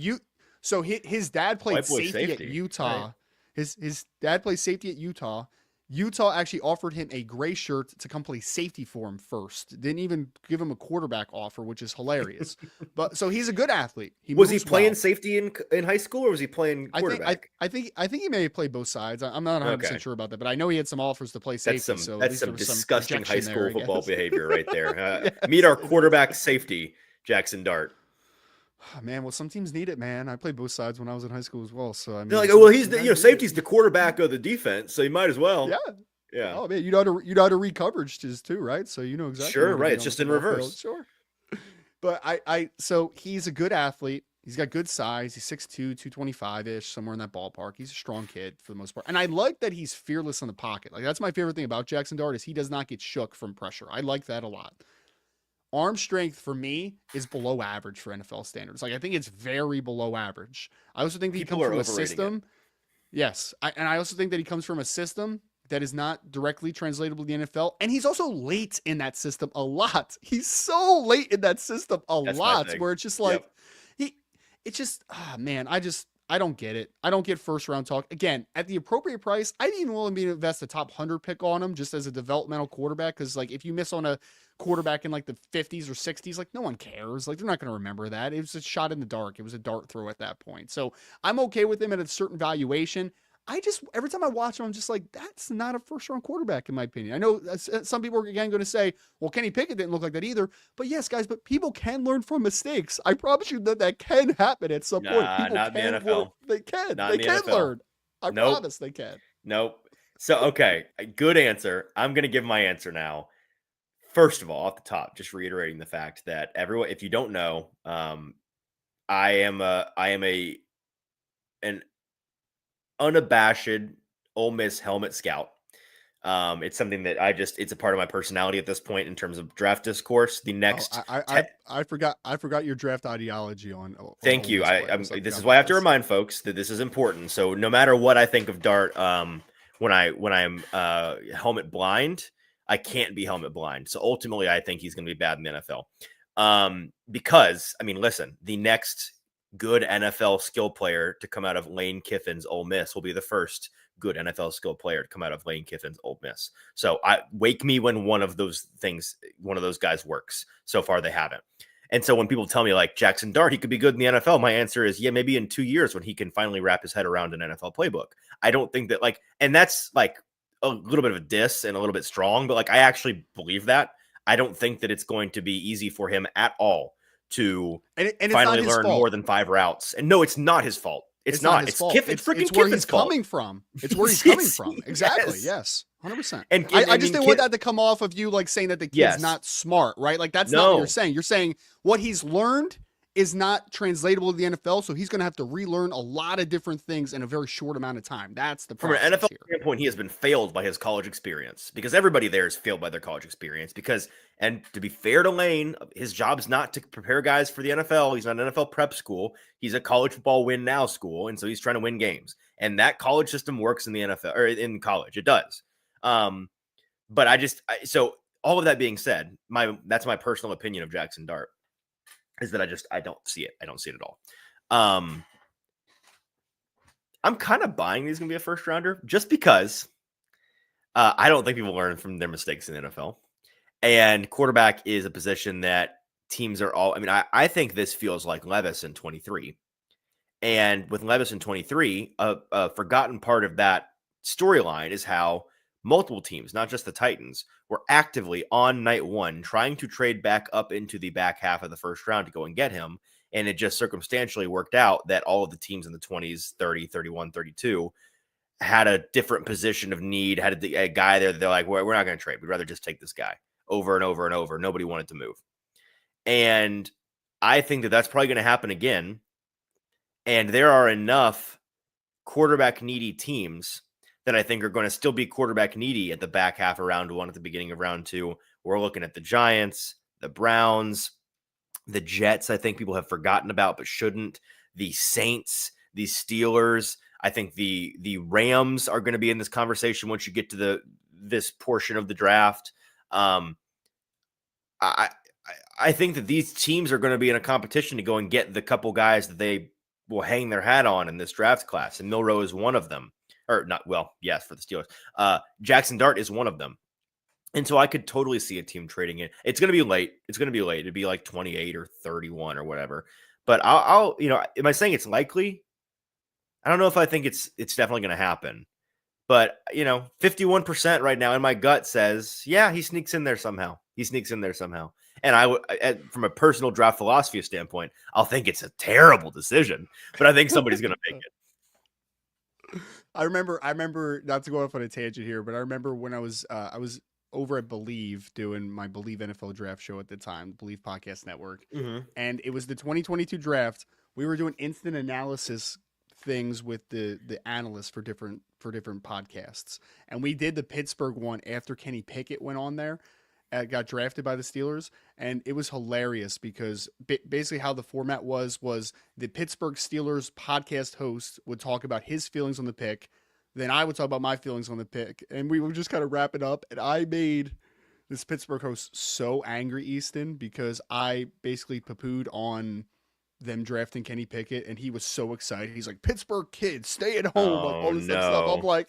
So his dad played safety at Utah. Right. His dad played safety at Utah. Utah actually offered him a gray shirt to come play safety for him first. Didn't even give him a quarterback offer, which is hilarious. But so he's a good athlete. He Was he moves playing well. safety in high school, or was he playing quarterback? I think he may have played both sides. I'm not 100% Okay. sure about that, but I know he had some offers to play That's safety. So at that's least there some was some disgusting high projection there, school I football guess. behavior right there. Meet Yes, our it is. quarterback safety, Jackson Dart. Man, well, some teams need it, man. I played both sides when I was in high school as well. So I They're mean, like, oh, well, he's some the guys need safety's it. the quarterback of the defense, so you might as Yeah. well. Yeah, Oh man, you know how to read coverages too, right? So you know exactly sure, where to right. be It's on the just in football field. reverse. Sure. But so he's a good athlete. He's got good size. He's 6'2", 225-ish, somewhere in that ballpark. He's a strong kid for the most part. And I like that he's fearless in the pocket. Like that's my favorite thing about Jackson Dart is he does not get shook from pressure. I like that a lot. Arm strength for me is below average for NFL standards. Like I think it's very below average. I also think that he People comes are from a overrating it. system. Yes. And I also think that he comes from a system that is not directly translatable to the NFL. And he's also late in that system a lot. He's so late in that system a That's my lot thing. where it's just like, Yep. it's just, man, I don't get it. I don't get first round talk. Again, at the appropriate price, I'd even willing to invest a top 100 pick on him just as a developmental quarterback. Cause like if you miss on a quarterback in like the 50s or 60s, like no one cares. Like they're not going to remember that. It was a shot in the dark. It was a dart throw at that point. So I'm okay with him at a certain valuation. Every time I watch him, I'm just like, that's not a first round quarterback, in my opinion. I know some people are again going to say, well, Kenny Pickett didn't look like that either. But yes, guys, but people can learn from mistakes. I promise you that can happen at some point. Nah, People not in the can NFL. They can. Not They in the can NFL. learn. I Nope. promise they can. Nope. So, okay, good answer. I'm going to give my answer now. First of all, off the top, just reiterating the fact that everyone, if you don't know, I am an unabashed Ole Miss helmet scout. It's something that it's a part of my personality at this point in terms of draft discourse. The next, I forgot your draft ideology on. Thank Ole you. Miss players. This is forgot why I have about to this. remind folks that this is important. So no matter what I think of Dart, when I'm helmet blind, I can't be helmet blind. So ultimately, I think he's going to be bad in the NFL. Because I mean, listen, the next good NFL skill player to come out of Lane Kiffin's Ole Miss will be the first good NFL skill player to come out of Lane Kiffin's Ole Miss. So wake me when one of those guys works. So far, they haven't. And so when people tell me like Jackson Dart, he could be good in the NFL, my answer is, yeah, maybe in 2 years when he can finally wrap his head around an NFL playbook. I don't think that and that's like a little bit of a diss and a little bit strong, but like I actually believe that. I don't think that it's going to be easy for him at all to finally learn more than 5 routes. And no, it's not his fault. It's not. It's Kiffin's freaking It's where Kiffin's he's fault. coming from. It's where he's coming from. Exactly. Yes. 100%. And I just didn't want that to come off of you like saying that the kid's not smart, right? Like that's not what you're saying. You're saying what he's learned is not translatable to the NFL, so he's going to have to relearn a lot of different things in a very short amount of time. That's the From an NFL here. standpoint, he has been failed by his college experience because everybody there is failed by their college experience and to be fair to Lane, his job is not to prepare guys for the NFL. He's not an NFL prep school. He's a college football win now school. And so he's trying to win games. And that college system works in the NFL or in college. It does. But so all of that being said, that's my personal opinion of Jackson Dart is that I don't see it. I don't see it at all. I'm kind of buying he's going to be a first rounder just because I don't think people learn from their mistakes in the NFL. And quarterback is a position that teams are all, I mean, I think this feels like Levis in 23. And with Levis in 23, a forgotten part of that storyline is how multiple teams, not just the Titans, were actively on night one trying to trade back up into the back half of the first round to go and get him. And it just circumstantially worked out that all of the teams in the 20s, 30, 31, 32 had a different position of need, had a guy there that they're like, we're not going to trade. We'd rather just take this guy over and over and over. Nobody wanted to move. And I think that that's probably going to happen again. And there are enough quarterback needy teams that I think are going to still be quarterback needy at the back half of round one, at the beginning of round two. We're looking at the Giants, the Browns, the Jets. I think people have forgotten about, but shouldn't. The Saints, the Steelers. I think the Rams are going to be in this conversation once you get to this portion of the draft. I think that these teams are going to be in a competition to go and get the couple guys that they will hang their hat on in this draft class, and Milroe is one of them. or not. Well, yes, for the Steelers. Jackson Dart is one of them. And so I could totally see a team trading it. It's going to be late. It'd be like 28 or 31 or whatever. But I'll am I saying it's likely? I don't know if I think it's definitely going to happen. But 51% right now in my gut says, yeah, he sneaks in there somehow. And from a personal draft philosophy standpoint, I'll think it's a terrible decision, but I think somebody's going to make it. I remember not to go off on a tangent here, but I remember when I was over at Believe doing my Believe NFL draft show at the time, Believe Podcast Network. Mm-hmm. And it was the 2022 draft. We were doing instant analysis things with the analysts for different podcasts. And we did the Pittsburgh one after Kenny Pickett went on there, got drafted by the Steelers. And it was hilarious because basically how the format was the Pittsburgh Steelers podcast host would talk about his feelings on the pick. Then I would talk about my feelings on the pick, and we would just kind of wrap it up. And I made this Pittsburgh host so angry, Easton, because I basically poo-pooed on them drafting Kenny Pickett, and he was so excited. He's like, Pittsburgh kids, stay at home, like all this stuff. I'm like,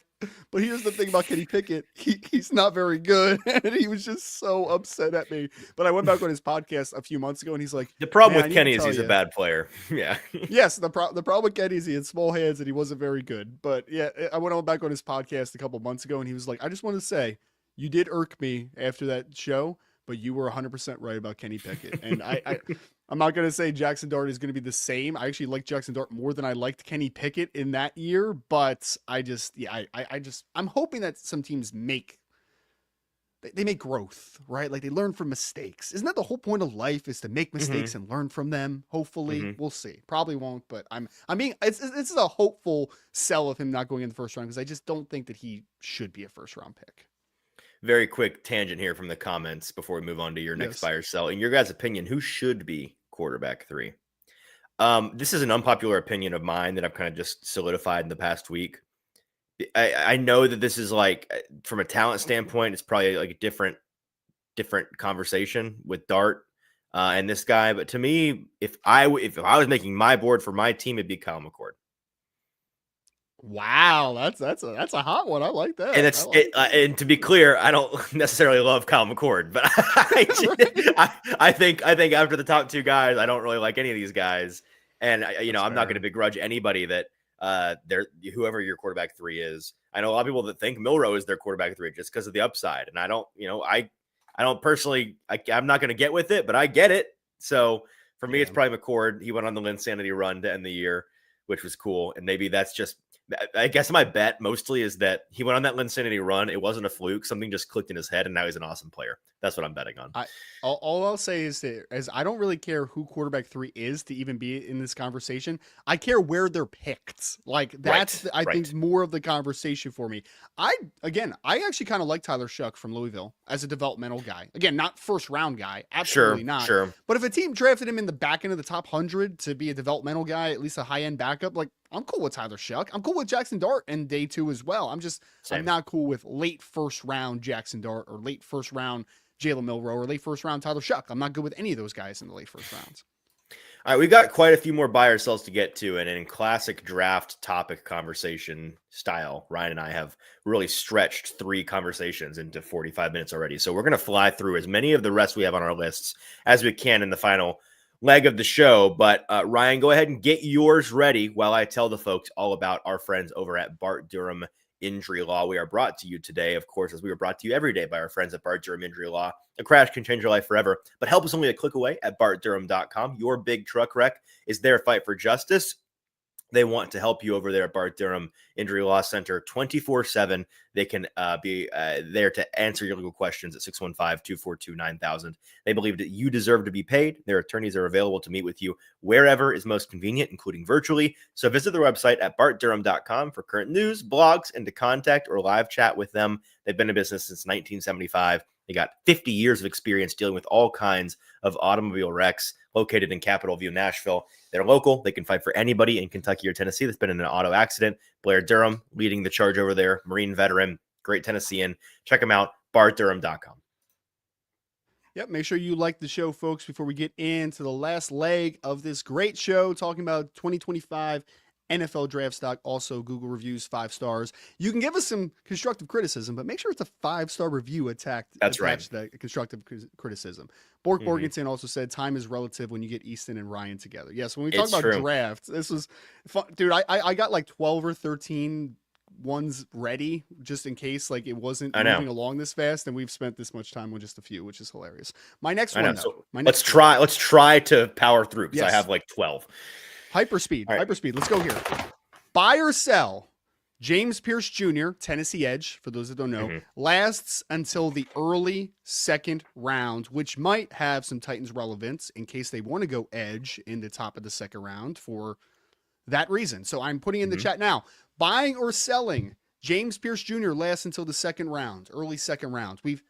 but here's the thing about Kenny Pickett. He's not very good. And he was just so upset at me. But I went back on his podcast a few months ago, and he's like, the problem with Kenny is he's a bad player. Yeah. Yes, the problem with Kenny is he had small hands and he wasn't very good. But yeah, I went back on his podcast a couple months ago, and he was like, I just want to say, you did irk me after that show, but you were 100% right about Kenny Pickett. And I'm not going to say Jackson Dart is going to be the same. I actually like Jackson Dart more than I liked Kenny Pickett in that year, but I'm hoping that some teams make growth, right? Like they learn from mistakes. Isn't that the whole point of life, is to make mistakes and learn from them? Hopefully. We'll see. Probably won't, but this is a hopeful sell of him not going in the first round, because I just don't think that he should be a first round pick. Very quick tangent here from the comments before we move on to your next buy or sell. In your guys' opinion, who should be quarterback 3? This is an unpopular opinion of mine that I've kind of just solidified in the past week. I know that this is like, from a talent standpoint, it's probably like a different conversation with Dart and this guy. But to me, if I was making my board for my team, it'd be Kyle McCord. Wow, that's a hot one. I like that. And and to be clear, I don't necessarily love Kyle McCord, but I think after the top 2 guys, I don't really like any of these guys. And I'm not going to begrudge anybody that whoever your quarterback 3 is. I know a lot of people that think Milroe is their quarterback 3 just because of the upside, and I don't personally. I'm not going to get with it, but I get it. So for me, it's probably McCord. He went on the Linsanity run to end the year, which was cool, and maybe that's just. I guess my bet mostly is that he went on that Linsanity run. It wasn't a fluke. Something just clicked in his head, and now he's an awesome player. That's what I'm betting on. All I'll say is that I don't really care who quarterback 3 is to even be in this conversation. I care where they're picked. Like that's I think more of the conversation for me. I actually kind of like Tyler Shuck from Louisville as a developmental guy. Again, not first round guy. Absolutely not. Sure. But if a team drafted him in the back end of the top 100 to be a developmental guy, at least a high end backup, like I'm cool with Tyler Shuck. I'm cool with Jackson Dart in day 2 as well. I'm not cool with late first round Jackson Dart or late first round Jalen Milroe or late first round Tyler Shuck. I'm not good with any of those guys in the late first rounds. All right, we've got quite a few more buy or sells to get to, and in classic draft topic conversation style, Ryan and I have really stretched 3 conversations into 45 minutes already. So we're going to fly through as many of the rest we have on our lists as we can in the final leg of the show. But Ryan, go ahead and get yours ready while I tell the folks all about our friends over at Bart Durham Injury Law. We are brought to you today, of course, as we are brought to you every day by our friends at Bart Durham Injury Law. A crash can change your life forever, but help us only a click away at bartdurham.com. Your big truck wreck is their fight for justice. They want to help you over there at Bart Durham Injury Law Center 24/7. They can be there to answer your legal questions at 615-242-9000. They believe that you deserve to be paid. Their attorneys are available to meet with you wherever is most convenient, including virtually. So visit their website at bartdurham.com for current news, blogs, and to contact or live chat with them. They've been in business since 1975. They got 50 years of experience dealing with all kinds of automobile wrecks, located in Capitol View, Nashville. They're local. They can fight for anybody in Kentucky or Tennessee that's been in an auto accident. Blair Durham leading the charge over there, Marine veteran, great Tennessean. Check him out, bartdurham.com. Yep, make sure you like the show, folks, before we get into the last leg of this great show, talking about 2025 NFL Draft Stock, also Google reviews, 5 stars. You can give us some constructive criticism, but make sure it's a 5-star review attached to that constructive criticism. Bork Borgenson also said time is relative when you get Easton and Ryan together. Yes, when we talk about drafts, this was fun. Dude, I got like 12 or 13 ones ready just in case like it wasn't moving along this fast, and we've spent this much time on just a few, which is hilarious. My next one, though, let's try to power through because I have like 12. Hyperspeed. Let's go here. Buy or sell. James Pierce Jr., Tennessee Edge, for those that don't know, lasts until the early second round, which might have some Titans relevance in case they want to go edge in the top of the second round for that reason. So I'm putting in the chat now. Buying or selling. James Pierce Jr. lasts until the second round, early second round. We've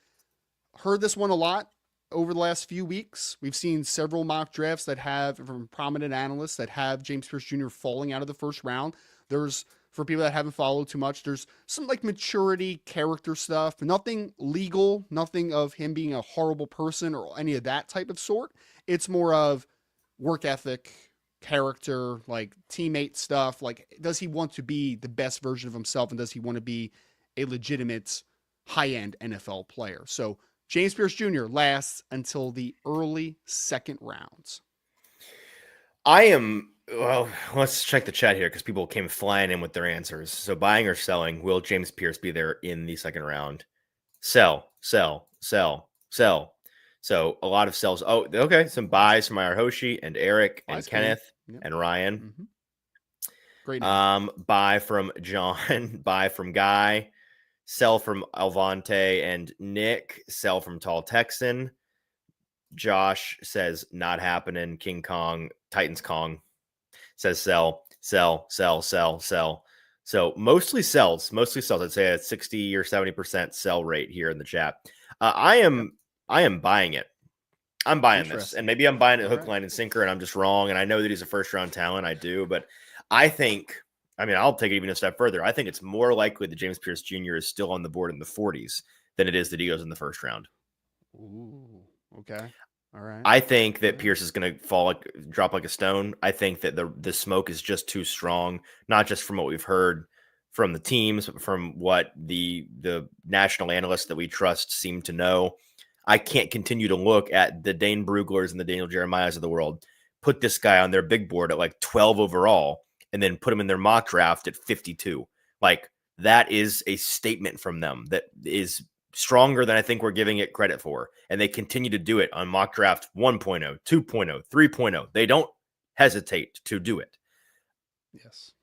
heard this one a lot over the last few weeks. We've seen several mock drafts that have, from prominent analysts, that have James Pierce Jr. falling out of the first round. There's, for people that haven't followed too much, there's some like maturity, character stuff, nothing legal, nothing of him being a horrible person or any of that type of sort. It's more of work ethic, character, like teammate stuff. Like, does he want to be the best version of himself, and does he want to be a legitimate high-end NFL player? So James Pierce Jr. lasts until the early second rounds. Well, let's check the chat here because people came flying in with their answers. So buying or selling, will James Pierce be there in the second round? Sell. So a lot of sells. Oh, okay. Some buys from Hoshi and Eric and Kenneth and Ryan. Great. Buy from John, buy from Guy. Sell from Alvante and Nick. Sell from Tall Texan. Josh says not happening. King Kong, Titans Kong says sell. So mostly sells. I'd say a 60 or 70% sell rate here in the chat. I am buying it. I'm buying this, and maybe I'm buying it hook, line, and sinker, and I'm just wrong. And I know that he's a first-round talent. I do, but I think. I mean, I'll take it even a step further. I think it's more likely that James Pierce Jr. is still on the board in the 40s than it is that he goes in the first round. Ooh, okay. All right. I think that Pierce is going to drop like a stone. I think that the smoke is just too strong, not just from what we've heard from the teams, but from what the national analysts that we trust seem to know. I can't continue to look at the Dane Bruglers and the Daniel Jeremiahs of the world, put this guy on their big board at like 12 overall, and then put him in their mock draft at 52. Like, that is a statement from them that is stronger than I think we're giving it credit for. And they continue to do it on mock draft 1.0, 2.0, 3.0. They don't hesitate to do it. Yes.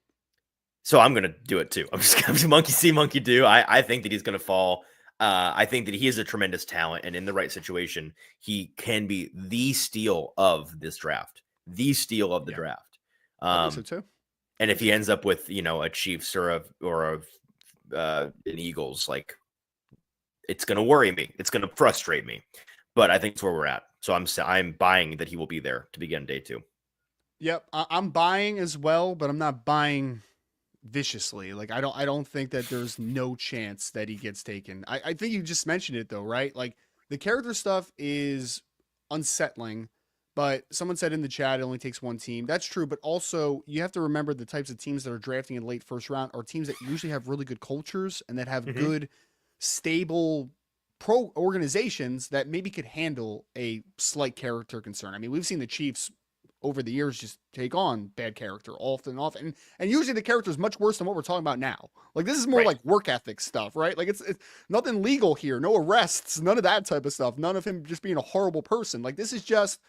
So I'm going to do it too. I'm just going to monkey see, monkey do. I think that he's going to fall. I think that he is a tremendous talent, and in the right situation, he can be the steal of this draft, the steal of the draft. I think so too. And if he ends up with, a Chiefs or an Eagles, like, it's going to worry me. It's going to frustrate me. But I think it's where we're at. So I'm buying that he will be there to begin day 2. Yep, I'm buying as well, but I'm not buying viciously. Like, I don't think that there's no chance that he gets taken. I think you just mentioned it though, right? Like, the character stuff is unsettling. But someone said in the chat it only takes one team. That's true, but also you have to remember the types of teams that are drafting in late first round are teams that usually have really good cultures and that have good, stable pro organizations that maybe could handle a slight character concern. I mean, we've seen the Chiefs over the years just take on bad character often, and usually the character is much worse than what we're talking about now. Like, this is more like work ethic stuff, right? Like, it's nothing legal here, no arrests, none of that type of stuff, none of him just being a horrible person. Like, this is just,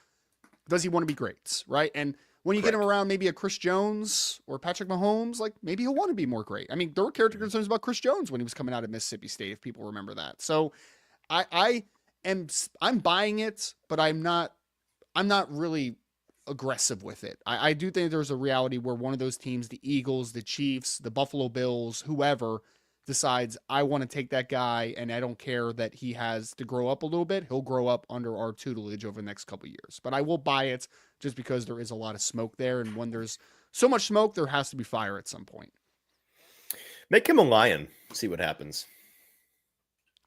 does he want to be great, right? And when you get him around maybe a Chris Jones or Patrick Mahomes, like, maybe he'll want to be more great. I mean, there were character concerns about Chris Jones when he was coming out of Mississippi State, if people remember that. So I'm buying it, but I'm not really aggressive with it. I do think there's a reality where one of those teams, the Eagles, the Chiefs, the Buffalo Bills, whoever, decides, I want to take that guy, and I don't care that he has to grow up a little bit. He'll grow up under our tutelage over the next couple of years. But I will buy it just because there is a lot of smoke there, and when there's so much smoke, there has to be fire at some point. Make him a lion. See what happens.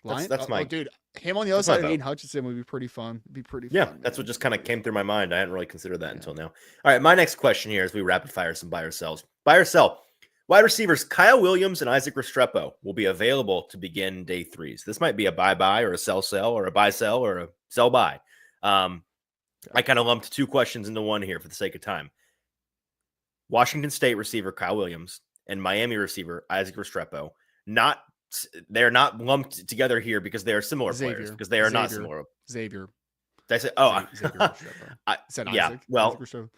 Lion? That's my dude. him on the other That's my side of vote. Aiden Hutchinson would be pretty fun. It'd be pretty Yeah, fun. that's man. what just kind of came through my mind. I hadn't really considered that Yeah. until now. All right, my next question here as we rapid fire some buy or sells. Buy or sell. Wide receivers Kyle Williams and Isaac Restrepo will be available to begin day 3s. This might be a buy or a sell or a buy sell or a sell buy. I kind of lumped 2 questions into one here for the sake of time. Washington State receiver Kyle Williams and Miami receiver Isaac Restrepo. They're not lumped together here because they are similar players, because they are not similar. Xavier. Did I say? Oh, Xavier Restrepo. Said yeah. Isaac. Well, Isaac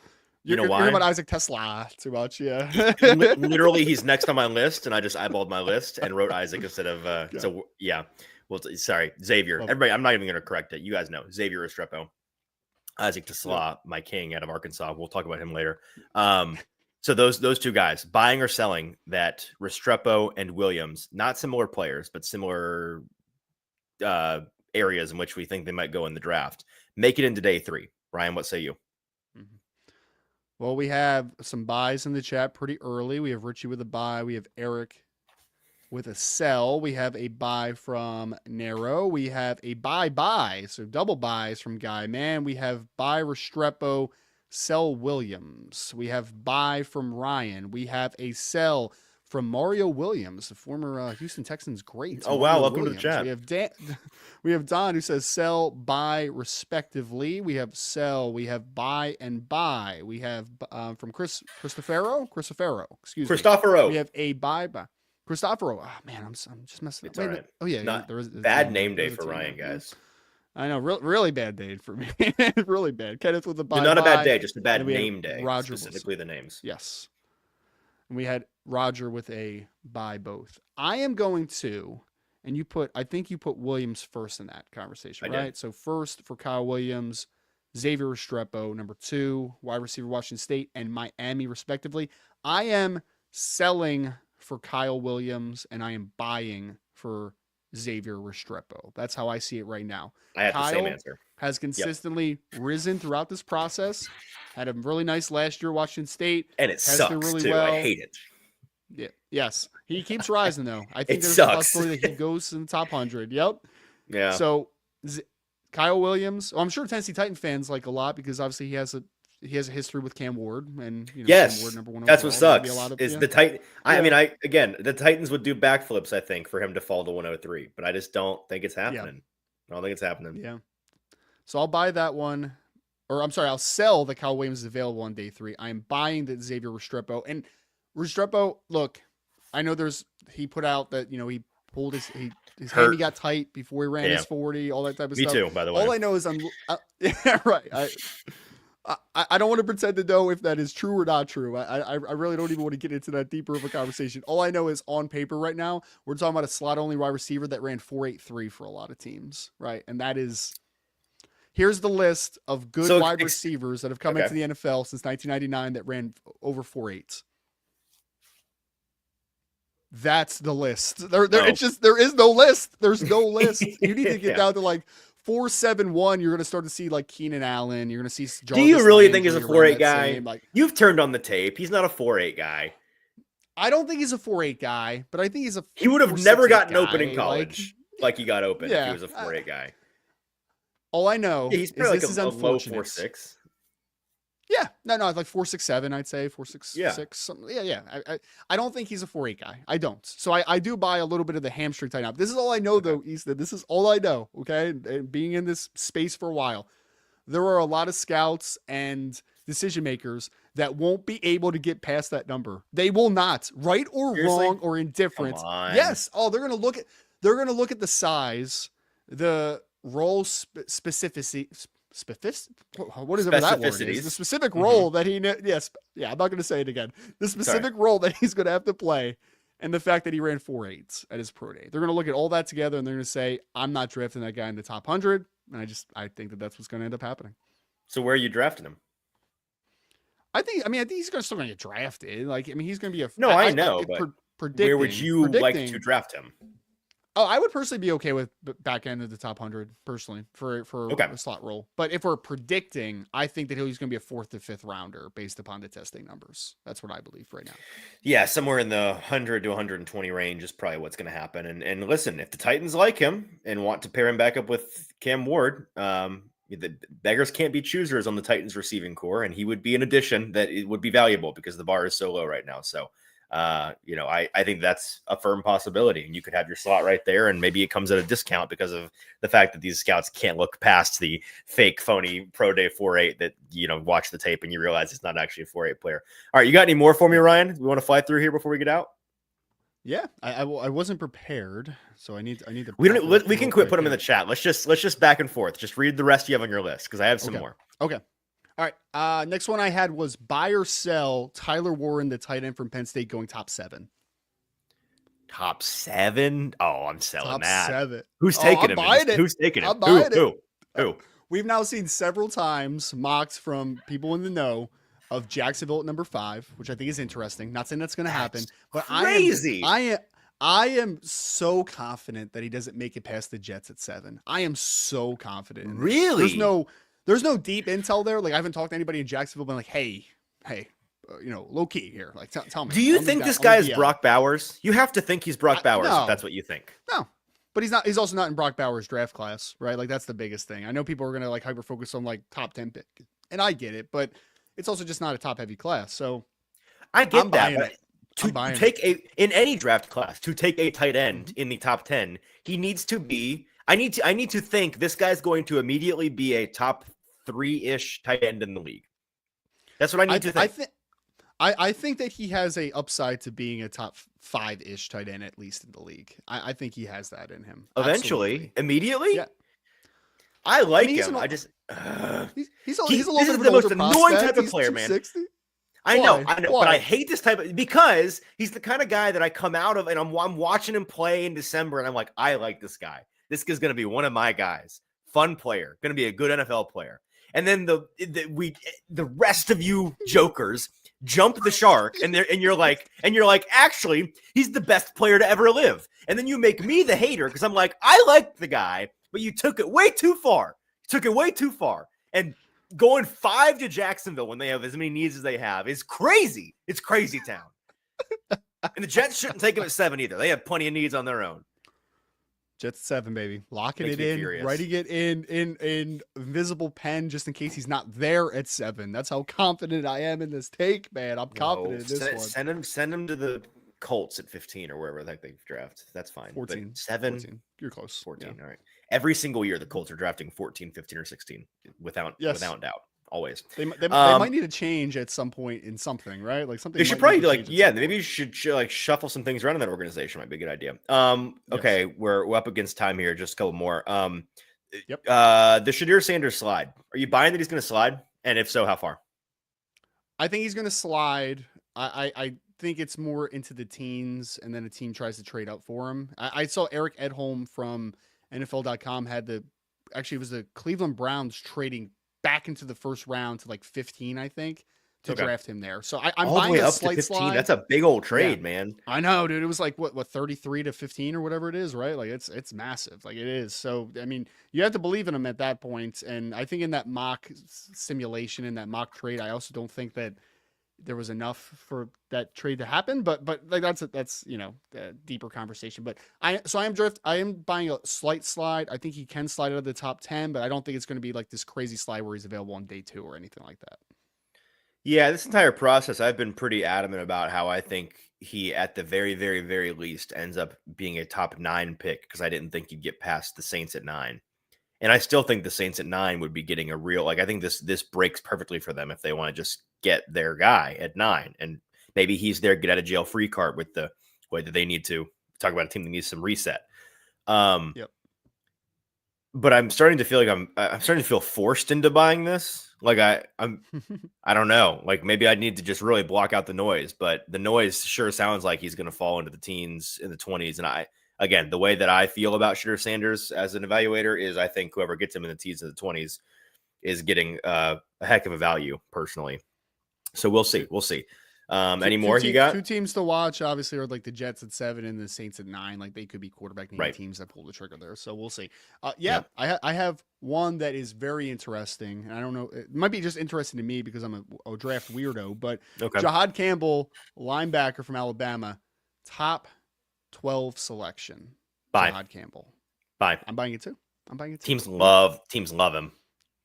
you know why? You're about Isaac Tesla too much, yeah. Literally, he's next on my list, and I just eyeballed my list and wrote Isaac instead of. Yeah. So yeah. Well, sorry, Xavier. Love Everybody, I'm not even going to correct it. You guys know Xavier Restrepo, Isaac Tesla, my king out of Arkansas. We'll talk about him later. So those 2 guys, buying or selling that Restrepo and Williams, not similar players, but similar areas in which we think they might go in the draft. Make it into day 3. Ryan, what say you? Well, we have some buys in the chat pretty early. We have Richie with a buy. We have Eric with a sell. We have a buy from Nero. We have a buy. So double buys from Guy Man. We have buy Restrepo, sell Williams. We have buy from Ryan. We have a sell from Mario Williams, the former Houston Texans great. Oh, wow. Welcome to the chat. We have Don who says sell, buy, respectively. We have sell. We have buy and buy. We have from Cristofero. Excuse me. Cristofero. We have a buy. Cristofero. Oh, man, I'm just messing up. All right. Oh, yeah. There's bad name day for Ryan, guys. I know. Really bad day for me. Really bad. Kenneth with a buy. Not a bad day, just a bad name day. Roger specifically the names. Yes. And we had Roger with a buy both. I am going to, and I think you put Williams first in that conversation, right? Did. So first for Kyle Williams, Xavier Restrepo, number 2, wide receiver Washington State and Miami, respectively. I am selling for Kyle Williams and I am buying for Xavier Restrepo. That's how I see it right now. I have the same answer. Has consistently risen throughout this process. Had a really nice last year, Washington State. And it sucks, really too. Well. I hate it. Yeah. Yes. He keeps rising, though. I think there's sucks. a possibility that he goes in the top 100. Yep. Yeah. So, Kyle Williams, I'm sure Tennessee Titan fans like a lot because obviously he has a history with Cam Ward. And, yes, Cam Ward, number 1 that's what sucks. The Titan. Yeah. The Titans would do backflips, I think, for him to fall to 103, but I just don't think it's happening. Yeah. I don't think it's happening. Yeah. So I'll buy that one. Or I'm sorry, I'll sell that Kyle Williams is available on day 3. I am buying the Xavier Restrepo. And Restrepo, look, I know he put out that, he pulled his hammy got tight before he ran his 40, all that type of stuff. Me too, by the way. All I know is yeah, right. I don't want to pretend to know if that is true or not true. I really don't even want to get into that deeper of a conversation. All I know is on paper right now, we're talking about a slot only wide receiver that ran 4.83 for a lot of teams, right? And that is. Here's the list of good wide receivers that have come into the NFL since 1999 that ran over 4.8. That's the list. It's just there is no list. There's no list. You need to get down to like 4.71. You're going to start to see like Keenan Allen. You're going to see. Do you really think he's a 4.8 guy? You've turned on the tape. He's not a 4.8 guy. I don't think he's a 4.8 guy, but I think he's a. He would have never gotten open in college like he got open if he was a 4.8 guy. All I know he's probably is like a low 4.6. Yeah, no, it's like 4.67. I'd say 4.66. Yeah, something. Yeah. I don't think he's a 4.8 guy. I don't. So I do buy a little bit of the hamstring tighten up. This is all I know, though, Easton. This is all I know. Okay, and being in this space for a while, there are a lot of scouts and decision makers that won't be able to get past that number. They will not, right or wrong or indifferent. Yes. Oh, they're gonna look at the size, the role specificity. Whatever that word is. The specific role that he. Yes. Yeah. I'm not going to say it again. The specific role that he's going to have to play, and the fact that he ran 4.8 at his pro day. They're going to look at all that together, and they're going to say, "I'm not drafting that guy in the top 100." And I think that's what's going to end up happening. So where are you drafting him? I think he's still going to get drafted. He's going to be a. No, I know, but where would you like to draft him? Oh, I would personally be okay with back end of the top 100 personally for Okay. a slot role. But if we're predicting, I think that he's going to be a 4th to 5th rounder based upon the testing numbers. That's what I believe right now. Yeah, somewhere in the 100 to 120 range is probably what's going to happen. And listen, if the Titans like him and want to pair him back up with Cam Ward, the beggars can't be choosers on the Titans receiving core, and he would be an addition that it would be valuable because the bar is so low right now. So, I think that's a firm possibility, and you could have your slot right there, and maybe it comes at a discount because of the fact that these scouts can't look past the fake, phony pro day 4.8 that, watch the tape and you realize it's not actually a 4.8 player. All right, you got any more for me, Ryan? We want to fly through here before we get out? Yeah, I wasn't prepared, so I need to. We can quit. Put them in the chat. Let's just back and forth. Just read the rest you have on your list because I have some more. Okay. All right. Next one I had was buy or sell Tyler Warren, the tight end from Penn State, going top 7. Top 7? Oh, I'm selling top that. 7. Who's taking him? Who's taking him? Who? We've now seen several times mocked from people in the know of Jacksonville at number 5, which I think is interesting. Not saying that's going to happen, but crazy. I am so confident that he doesn't make it past the Jets at 7. I am so confident. Really? There's no deep intel there. Like I haven't talked to anybody in Jacksonville, been like, hey, low key here. Like, tell me. Do you think this guy is Brock Bowers? You have to think he's Brock Bowers if that's what you think. No, but he's not. He's also not in Brock Bowers' draft class, right? Like that's the biggest thing. I know people are gonna like hyper focus on like top 10 pick, and I get it, but it's also just not a top heavy class. So I get that. In any draft class to take a tight end in the top 10, he needs to be. I need to think this guy's going to immediately be a top 3-ish tight end in the league. That's what I need to think. I think that he has a upside to being a top 5-ish tight end at least in the league. I think he has that in him. Eventually, Absolutely. Immediately. Yeah. I like him. He's a little bit of the an most older annoying prospect. type of player, man. I know, but I hate this type of because he's the kind of guy that I come out of and I'm watching him play in December and I'm like, I like this guy. This guy's going to be one of my guys. Fun player, going to be a good NFL player. And then the rest of you jokers jump the shark and you're like, actually, he's the best player to ever live. And then you make me the hater because I'm like, I like the guy, but you took it way too far. And going 5 to Jacksonville when they have as many needs as they have is crazy. It's crazy town. And the Jets shouldn't take him at 7 either. They have plenty of needs on their own. Jets 7, baby. Locking it in, writing it in invisible pen just in case he's not there at 7. That's how confident I am in this take, man. I'm confident in this one. Send him to the Colts at 15 or wherever they draft. That's fine. 14. But 7. 14. You're close. 14. Yeah. All right. Every single year, the Colts are drafting 14, 15, or 16 without doubt. Always. They might need a change at some point in something, right? Like something. They should probably maybe you should shuffle some things around in that organization. Might be a good idea. Okay, yes. We're up against time here. Just a couple more. Yep. The Shedeur Sanders slide. Are you buying that he's going to slide? And if so, how far? I think he's going to slide. I think it's more into the teens, and then a team tries to trade up for him. I saw Eric Edholm from NFL.com had it was the Cleveland Browns trading back into the first round to like 15, I think, to draft him there. So I'm all buying the way a up slight to 15. slide. That's a big old trade, man. I know, dude. It was like what 33 to 15 or whatever it is, right? Like it's massive. Like it is. So I mean, you have to believe in him at that point. And I think in that mock simulation, in that mock trade, I also don't think that there was enough for that trade to happen, but like that's a deeper conversation. But I am buying a slight slide. I think he can slide out of the top 10, but I don't think it's going to be like this crazy slide where he's available on day 2 or anything like that. Yeah, this entire process, I've been pretty adamant about how I think he, at the very, very, very least, ends up being a top 9 pick because I didn't think he'd get past the Saints at 9. And I still think the Saints at 9 would be getting a real, I think this breaks perfectly for them if they want to just get their guy at 9. And maybe he's their get out of jail free card with the way that they need to talk about a team that needs some reset. Yep. But I'm starting to feel like I'm starting to feel forced into buying this. Like I don't know. Like maybe I need to just really block out the noise, but the noise sure sounds like he's going to fall into the teens, in the 20s. And again, the way that I feel about Shedeur Sanders as an evaluator is I think whoever gets him in the teens and the 20s is getting a heck of a value personally. So we'll see. Any more you got? Two teams to watch, obviously, are like the Jets at 7 and the Saints at 9. Like they could be quarterback needy Right. teams that pull the trigger there. So we'll see. Yep. I have one that is very interesting. And I don't know, it might be just interesting to me because I'm a draft weirdo, but Okay. Jahad Campbell, linebacker from Alabama, top 12 selection. Bye. Jahad Campbell. Bye. I'm buying it too. Teams love him.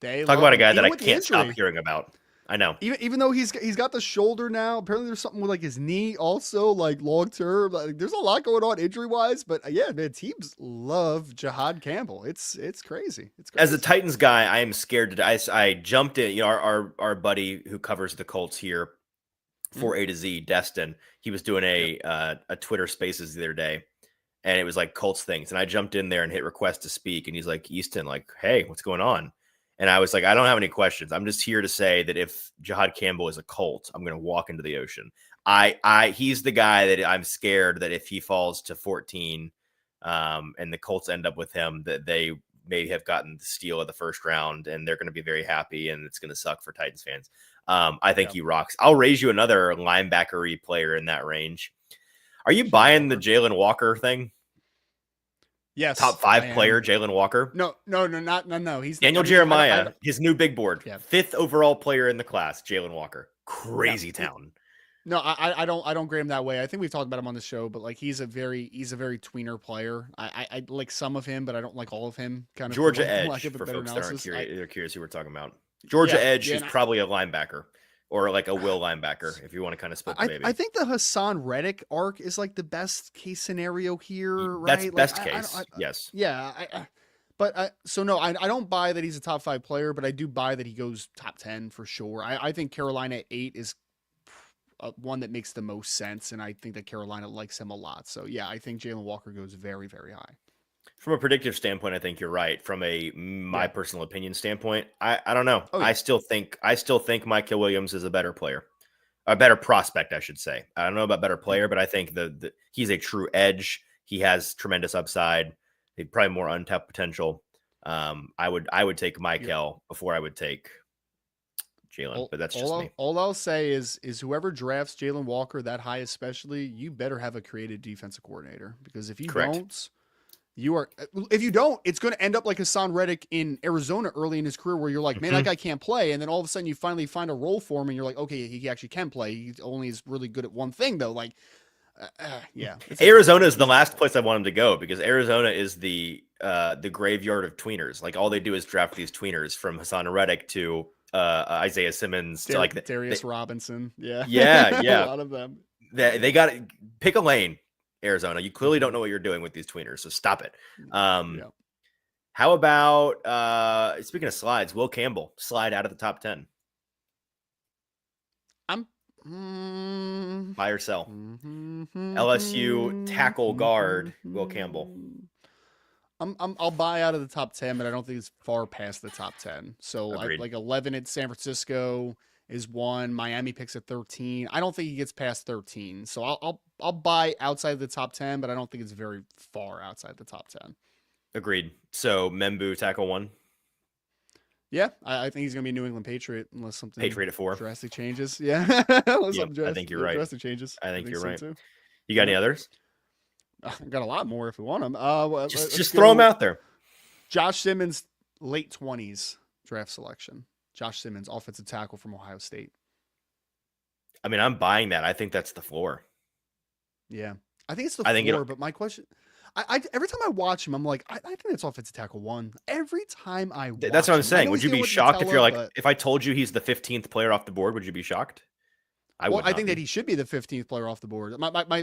They Talk about a guy that I with the can't stop injury. hearing about. I know. Even though he's got the shoulder now, apparently there's something with like his knee also, like long term. Like there's a lot going on injury wise, but yeah, man, teams love Jahad Campbell. It's crazy. It's crazy. As a Titans guy, I am scared to. I jumped in. You know, our buddy who covers the Colts here for A to Z, Destin. He was doing a Twitter Spaces the other day, and it was like Colts things. And I jumped in there and hit request to speak, and he's like, Easton, like, hey, what's going on? And I was like, I don't have any questions. I'm just here to say that if Jahad Campbell is a Colt, I'm going to walk into the ocean. He's the guy that I'm scared that if he falls to 14, and the Colts end up with him, that they may have gotten the steal of the first round, and they're going to be very happy, and it's going to suck for Titans fans. I think he rocks. I'll raise you another linebackery player in that range. Are you buying the Jalen Walker thing? Yes. Top 5 player, Jalen Walker. No. He's Daniel Jeremiah, his new big board. Yeah. 5th overall player in the class, Jalen Walker. Crazy town. No, I don't grade him that way. I think we've talked about him on the show, but like he's a very tweener player. I like some of him, but I don't like all of him. Kind of Georgia Edge for folks that aren't curious, they're curious who we're talking about. Georgia Edge is probably a linebacker. Or like a will linebacker, if you want to kind of split the baby. I think the Hassan Reddick arc is like the best case scenario here, right? That's best case, yes. Yeah, so no, I don't buy that he's a top 5 player, but I do buy that he goes top 10 for sure. I think Carolina at 8 is one that makes the most sense, and I think that Carolina likes him a lot. So yeah, I think Jalen Walker goes very, very high. From a predictive standpoint, I think you're right. From my personal opinion standpoint, I don't know. I still think Mykal Williams is a better player, a better prospect, I should say. I don't know about better player, but I think he's a true edge. He has tremendous upside. He's probably more untapped potential. I would take Mykal before I would take Jalen, but that's just me. All I'll say is whoever drafts Jalen Walker that high, especially, you better have a creative defensive coordinator, because if you don't. If you don't, it's going to end up like Hassan Reddick in Arizona early in his career, where you're like, man, that guy can't play. And then all of a sudden you finally find a role for him and you're like, okay, he actually can play. He only is really good at one thing though. Like, yeah. Arizona is the last place I want him to go, because Arizona is the graveyard of tweeners. Like all they do is draft these tweeners, from Hassan Reddick to Isaiah Simmons to like Darius Robinson. Yeah. Yeah. A lot of them. They got to pick a lane. Arizona, you clearly don't know what you're doing with these tweeners, so stop it. How about speaking of slides, Will Campbell slide out of the top 10? Buy or sell? LSU tackle guard Will Campbell. I'll buy out of the top 10, but I don't think it's far past the top 10. So like 11 at San Francisco is 1. Miami picks at 13. I don't think he gets past 13. So I'll buy outside the top 10, but I don't think it's very far outside the top 10. Agreed. So Membu tackle 1. Yeah, I think he's going to be a New England Patriot unless something Patriot at 4. Drastic changes. Yeah. I think you're right. Drastic changes. I think you're right. Too. You got any others? I got a lot more if we want them. Just throw them out there. Josh Simmons, late 20s draft selection. Josh Simmons, offensive tackle from Ohio State. I mean, I'm buying that. I think that's the floor. Yeah. I think it's the floor, but my question, I every time I watch him, I'm like, I think it's offensive tackle 1. Every time I watch That's what I'm saying. Would you be shocked if you're like, if I told you he's the 15th player off the board, would you be shocked? I think that he should be the 15th player off the board.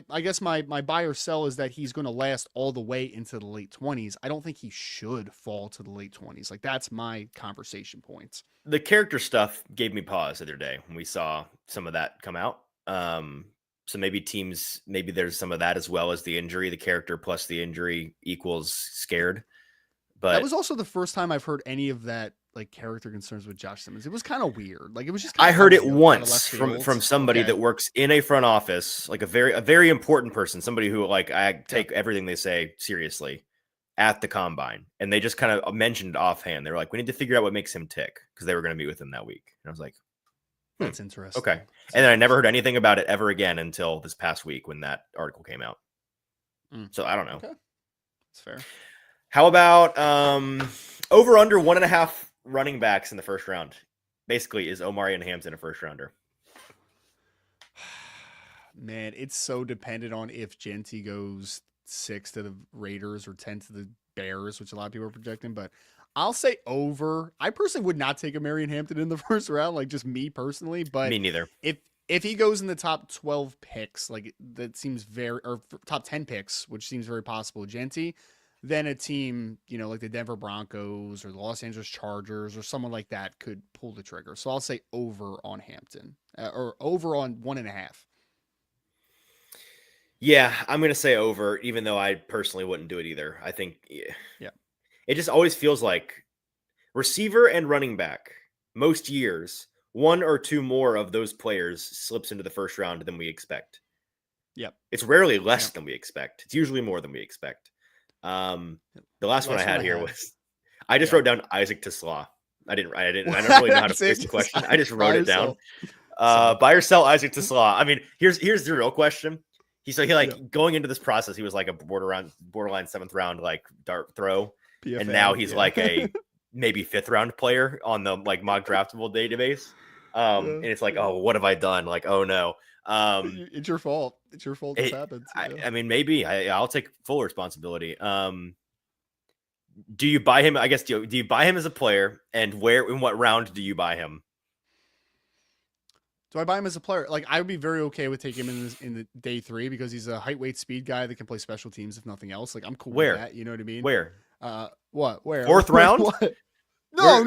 I guess my buy or sell is that he's going to last all the way into the late 20s. I don't think he should fall to the late 20s. Like, that's my conversation points. The character stuff gave me pause the other day when we saw some of that come out. So maybe there's some of that as well as the injury. The character plus the injury equals scared. But that was also the first time I've heard any of that, like, character concerns with Josh Simmons. It was kind of weird. Like, it was just I heard it once from somebody that works in a front office, like a very important person, somebody who, like, I take everything they say seriously at the combine. And they just kind of mentioned offhand. They were like, we need to figure out what makes him tick, because they were going to meet with him that week. And I was like, That's interesting. Okay. And then I never heard anything about it ever again until this past week when that article came out. So I don't know. Okay. That's fair. How about over under 1.5 running backs in the first round? Basically, is Omarion Hampton a first rounder? Man, it's so dependent on if Genty goes 6 to the Raiders or 10 to the Bears, which a lot of people are projecting, but I'll say over. I personally would not take a Marion Hampton in the first round, like just me personally, but Me neither. if he goes in the top 12 picks, like that seems very, or top 10 picks, which seems very possible, Genty, then a team, like the Denver Broncos or the Los Angeles Chargers or someone like that could pull the trigger. So I'll say over on Hampton or over on 1.5. Yeah, I'm going to say over, even though I personally wouldn't do it either. I think Yeah. It just always feels like receiver and running back, most years, one or two more of those players slips into the first round than we expect. Yep. It's rarely less than we expect. It's usually more than we expect. The last one I had here was, I just wrote down Isaac Tesla. I don't really know how to phrase the question. I just wrote it down. Buy or sell Isaac Tesla. I mean, here's the real question. Going into this process, he was like a borderline 7th round like dart throw, PFA, and now he's like a maybe 5th round player on the like mock draftable database. And it's like, oh, what have I done? Like, oh no. It's your fault. It's your fault. This happens. I mean, maybe I'll take full responsibility. Do you buy him? I guess do you buy him as a player, and in what round do you buy him? Do I buy him as a player? Like, I would be very okay with taking him in the day 3 because he's a height, weight, speed guy that can play special teams if nothing else. Like, I'm cool with that. You know what I mean? Where? What? Where? 4th round? No.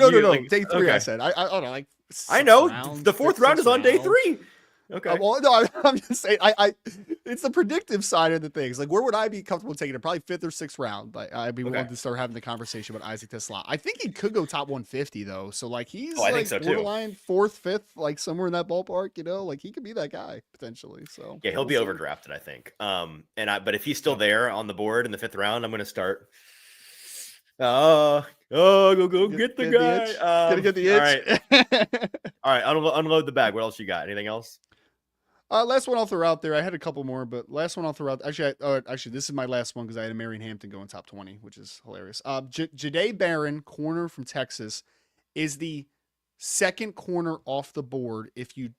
Day 3. Okay. I said. I don't know. Like, I know the 4th round is on day 3. Okay. Well, no, I'm just saying. It's the predictive side of the things. Like, where would I be comfortable taking it? Probably 5th or 6th round. But I'd be willing to start having the conversation about Isaac Tesla. I think he could go top 150 though. So like he's I think so borderline 4th, 5th, like somewhere in that ballpark. Like he could be that guy potentially. So yeah, he'll be overdrafted, I think. But if he's still there on the board in the 5th round, I'm going to start. Go get the guy. Gotta get the itch. All right. Unload the bag. What else you got? Anything else? Last one I'll throw out there. I had a couple more, but last one I'll throw out. Actually, this is my last one because I had a Marion Hampton going top 20, which is hilarious. Jahdae Barron, corner from Texas, is the 2nd corner off the board if you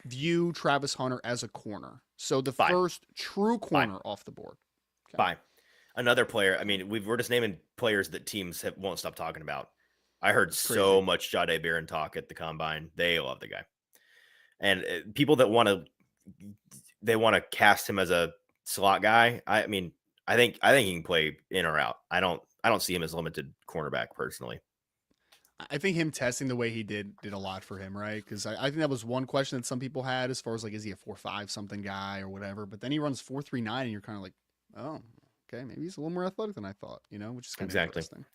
view Travis Hunter as a corner. So the first true corner off the board. Okay. Fine. Another player. I mean, we're just naming players that teams won't stop talking about. I heard so much Jahdae Barron talk at the combine. They love the guy. And people that want to cast him as a slot guy. I mean, I think he can play in or out. I don't see him as limited cornerback personally. I think him testing the way he did a lot for him, right? Because I think that was one question that some people had as far as like, is he a 4.5 something guy or whatever? But then he runs 4.39, and you're kind of like, oh, okay, maybe he's a little more athletic than I thought, which is kind of interesting.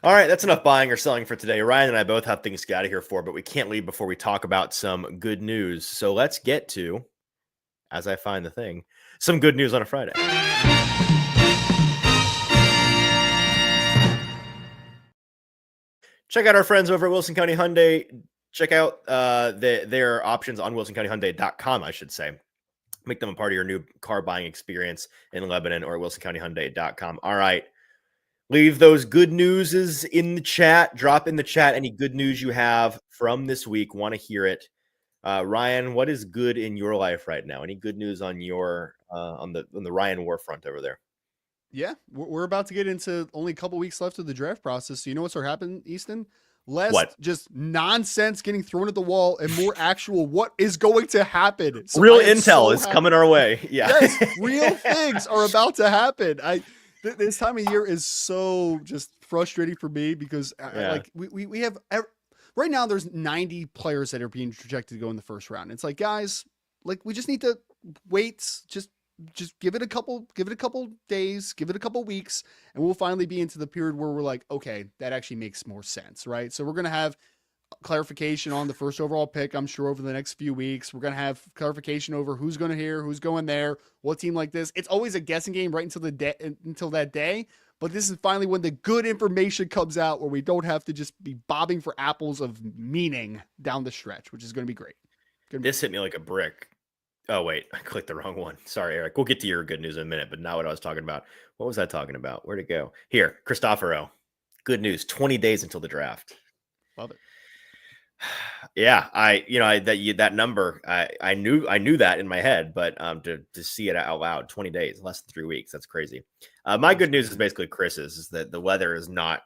All right, that's enough buying or selling for today. Ryan and I both have things to get out of here for, but we can't leave before we talk about some good news. So let's get to, as I find the thing, some good news on a Friday. Check out our friends over at Wilson County Hyundai. Check out their options on wilsoncountyhyundai.com, I should say. Make them a part of your new car buying experience in Lebanon or at wilsoncountyhyundai.com. All right. Leave those good newses in the chat. Drop in the chat any good news you have from this week. Want to hear it. Ryan, what is good in your life right now? Any good news on your on the Ryan War front over there? Yeah, we're about to get into only a couple weeks left of the draft process. So you know what's going to happen, Easton? Less just nonsense getting thrown at the wall and more actual what is going to happen. So real intel is coming our way. Yeah. Yes, real things are about to happen. This time of year is so just frustrating for me because like we have right now there's 90 players that are being projected to go in the first round. It's like, guys, like we just need to wait, just give it a couple days, give it a couple weeks, and we'll finally be into the period where we're like, okay, that actually makes more sense, right? So we're going to have clarification on the first overall pick, I'm sure, over the next few weeks. We're going to have clarification over who's going to here, who's going there, what team like this. It's always a guessing game right until that day. but this is finally when the good information comes out where we don't have to just be bobbing for apples of meaning down the stretch, which is going to be great. This hit me like a brick. Oh, wait, I clicked the wrong one. Sorry, Eric. We'll get to your good news in a minute, but not what I was talking about. What was I talking about? Where'd it go? Here, Cristoforo. Good news. 20 days until the draft. Love it. Yeah, that number, I knew that in my head, but to see it out loud, 20 days, less than 3 weeks, that's crazy. My good news is basically Chris's, is that the weather is not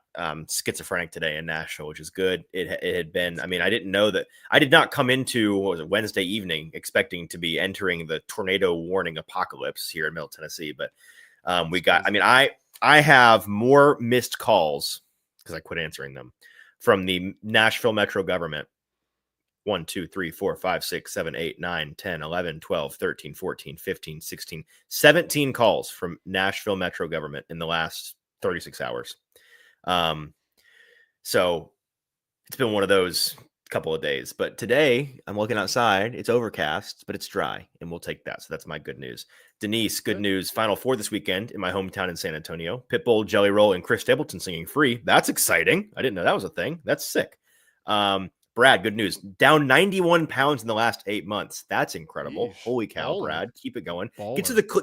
schizophrenic today in Nashville, which is good. It had been, I mean, I didn't know that. I did not come into, what was it, Wednesday evening expecting to be entering the tornado warning apocalypse here in Middle Tennessee, but we got, I mean, I have more missed calls because I quit answering them from the Nashville Metro government. 1, 2, 3, 4, 5, 6, 7, 8, 9, 10, 11, 12, 13, 14, 15, 16, 17 calls from Nashville Metro government in the last 36 hours. So it's been one of those couple of days, but today I'm looking outside. It's overcast, but it's dry, and we'll take that. So that's my good news. Denise, good news. Final Four this weekend in my hometown in San Antonio. Pitbull, Jelly Roll, and Chris Stapleton singing Free. That's exciting. I didn't know that was a thing. That's sick. Brad, good news. Down 91 pounds in the last 8 months. That's incredible. Yeesh. Holy cow, Baller. Brad. Keep it going. Baller.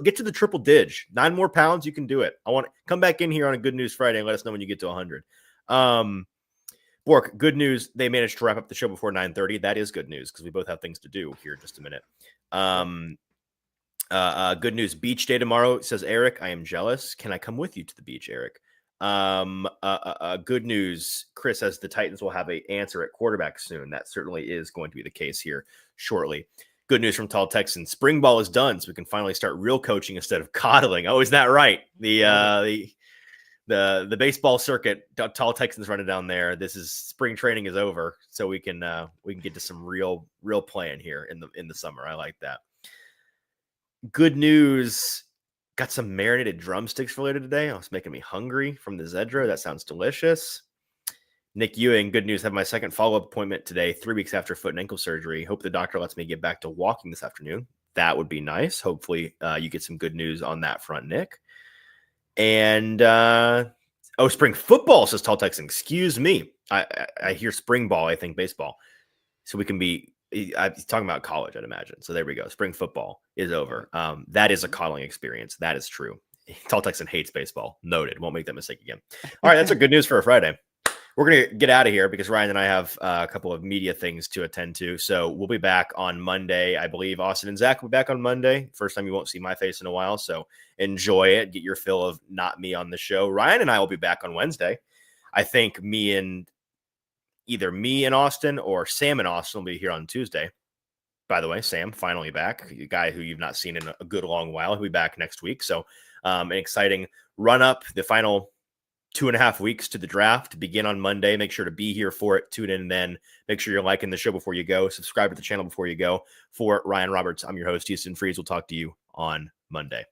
Get to the triple dig. 9 more pounds, you can do it. I want to come back in here on a Good News Friday and let us know when you get to 100. Bork, good news. They managed to wrap up the show before 9:30. That is good news because we both have things to do here in just a minute. Good news. Beach day tomorrow, says Eric. I am jealous. Can I come with you to the beach, Eric? Good news. Chris says the Titans will have an answer at quarterback soon. That certainly is going to be the case here shortly. Good news from Tall Texan. Spring ball is done, so we can finally start real coaching instead of coddling. Oh, is that right? The baseball circuit, Tall Texans running down there. This is spring training is over, so we can get to some real playing here in the summer. I like that. Good news. Got some marinated drumsticks for later today. Oh, it's making me hungry from the Zedra. That sounds delicious. Nick Ewing, good news. Have my second follow-up appointment today, 3 weeks after foot and ankle surgery. Hope the doctor lets me get back to walking this afternoon. That would be nice. Hopefully you get some good news on that front, Nick. And spring football, says Tall Texan. Excuse me. I hear spring ball. I think baseball. So we can be. He's talking about college, I'd imagine. So there we go. Spring football is over. That is a coddling experience. That is true. Tall Texan hates baseball. Noted. Won't make that mistake again. All right, that's a good news for a Friday. We're going to get out of here because Ryan and I have a couple of media things to attend to. So we'll be back on Monday. I believe Austin and Zach will be back on Monday. First time you won't see my face in a while. So enjoy it. Get your fill of not me on the show. Ryan and I will be back on Wednesday. I think either me and Austin or Sam and Austin will be here on Tuesday. By the way, Sam, finally back. A guy who you've not seen in a good long while. He'll be back next week. So an exciting run up, the final 2.5 weeks to the draft to begin on Monday. Make sure to be here for it. Tune in then. Make sure you're liking the show before you go. Subscribe to the channel before you go. For Ryan Roberts, I'm your host, Houston Freeze. We'll talk to you on Monday.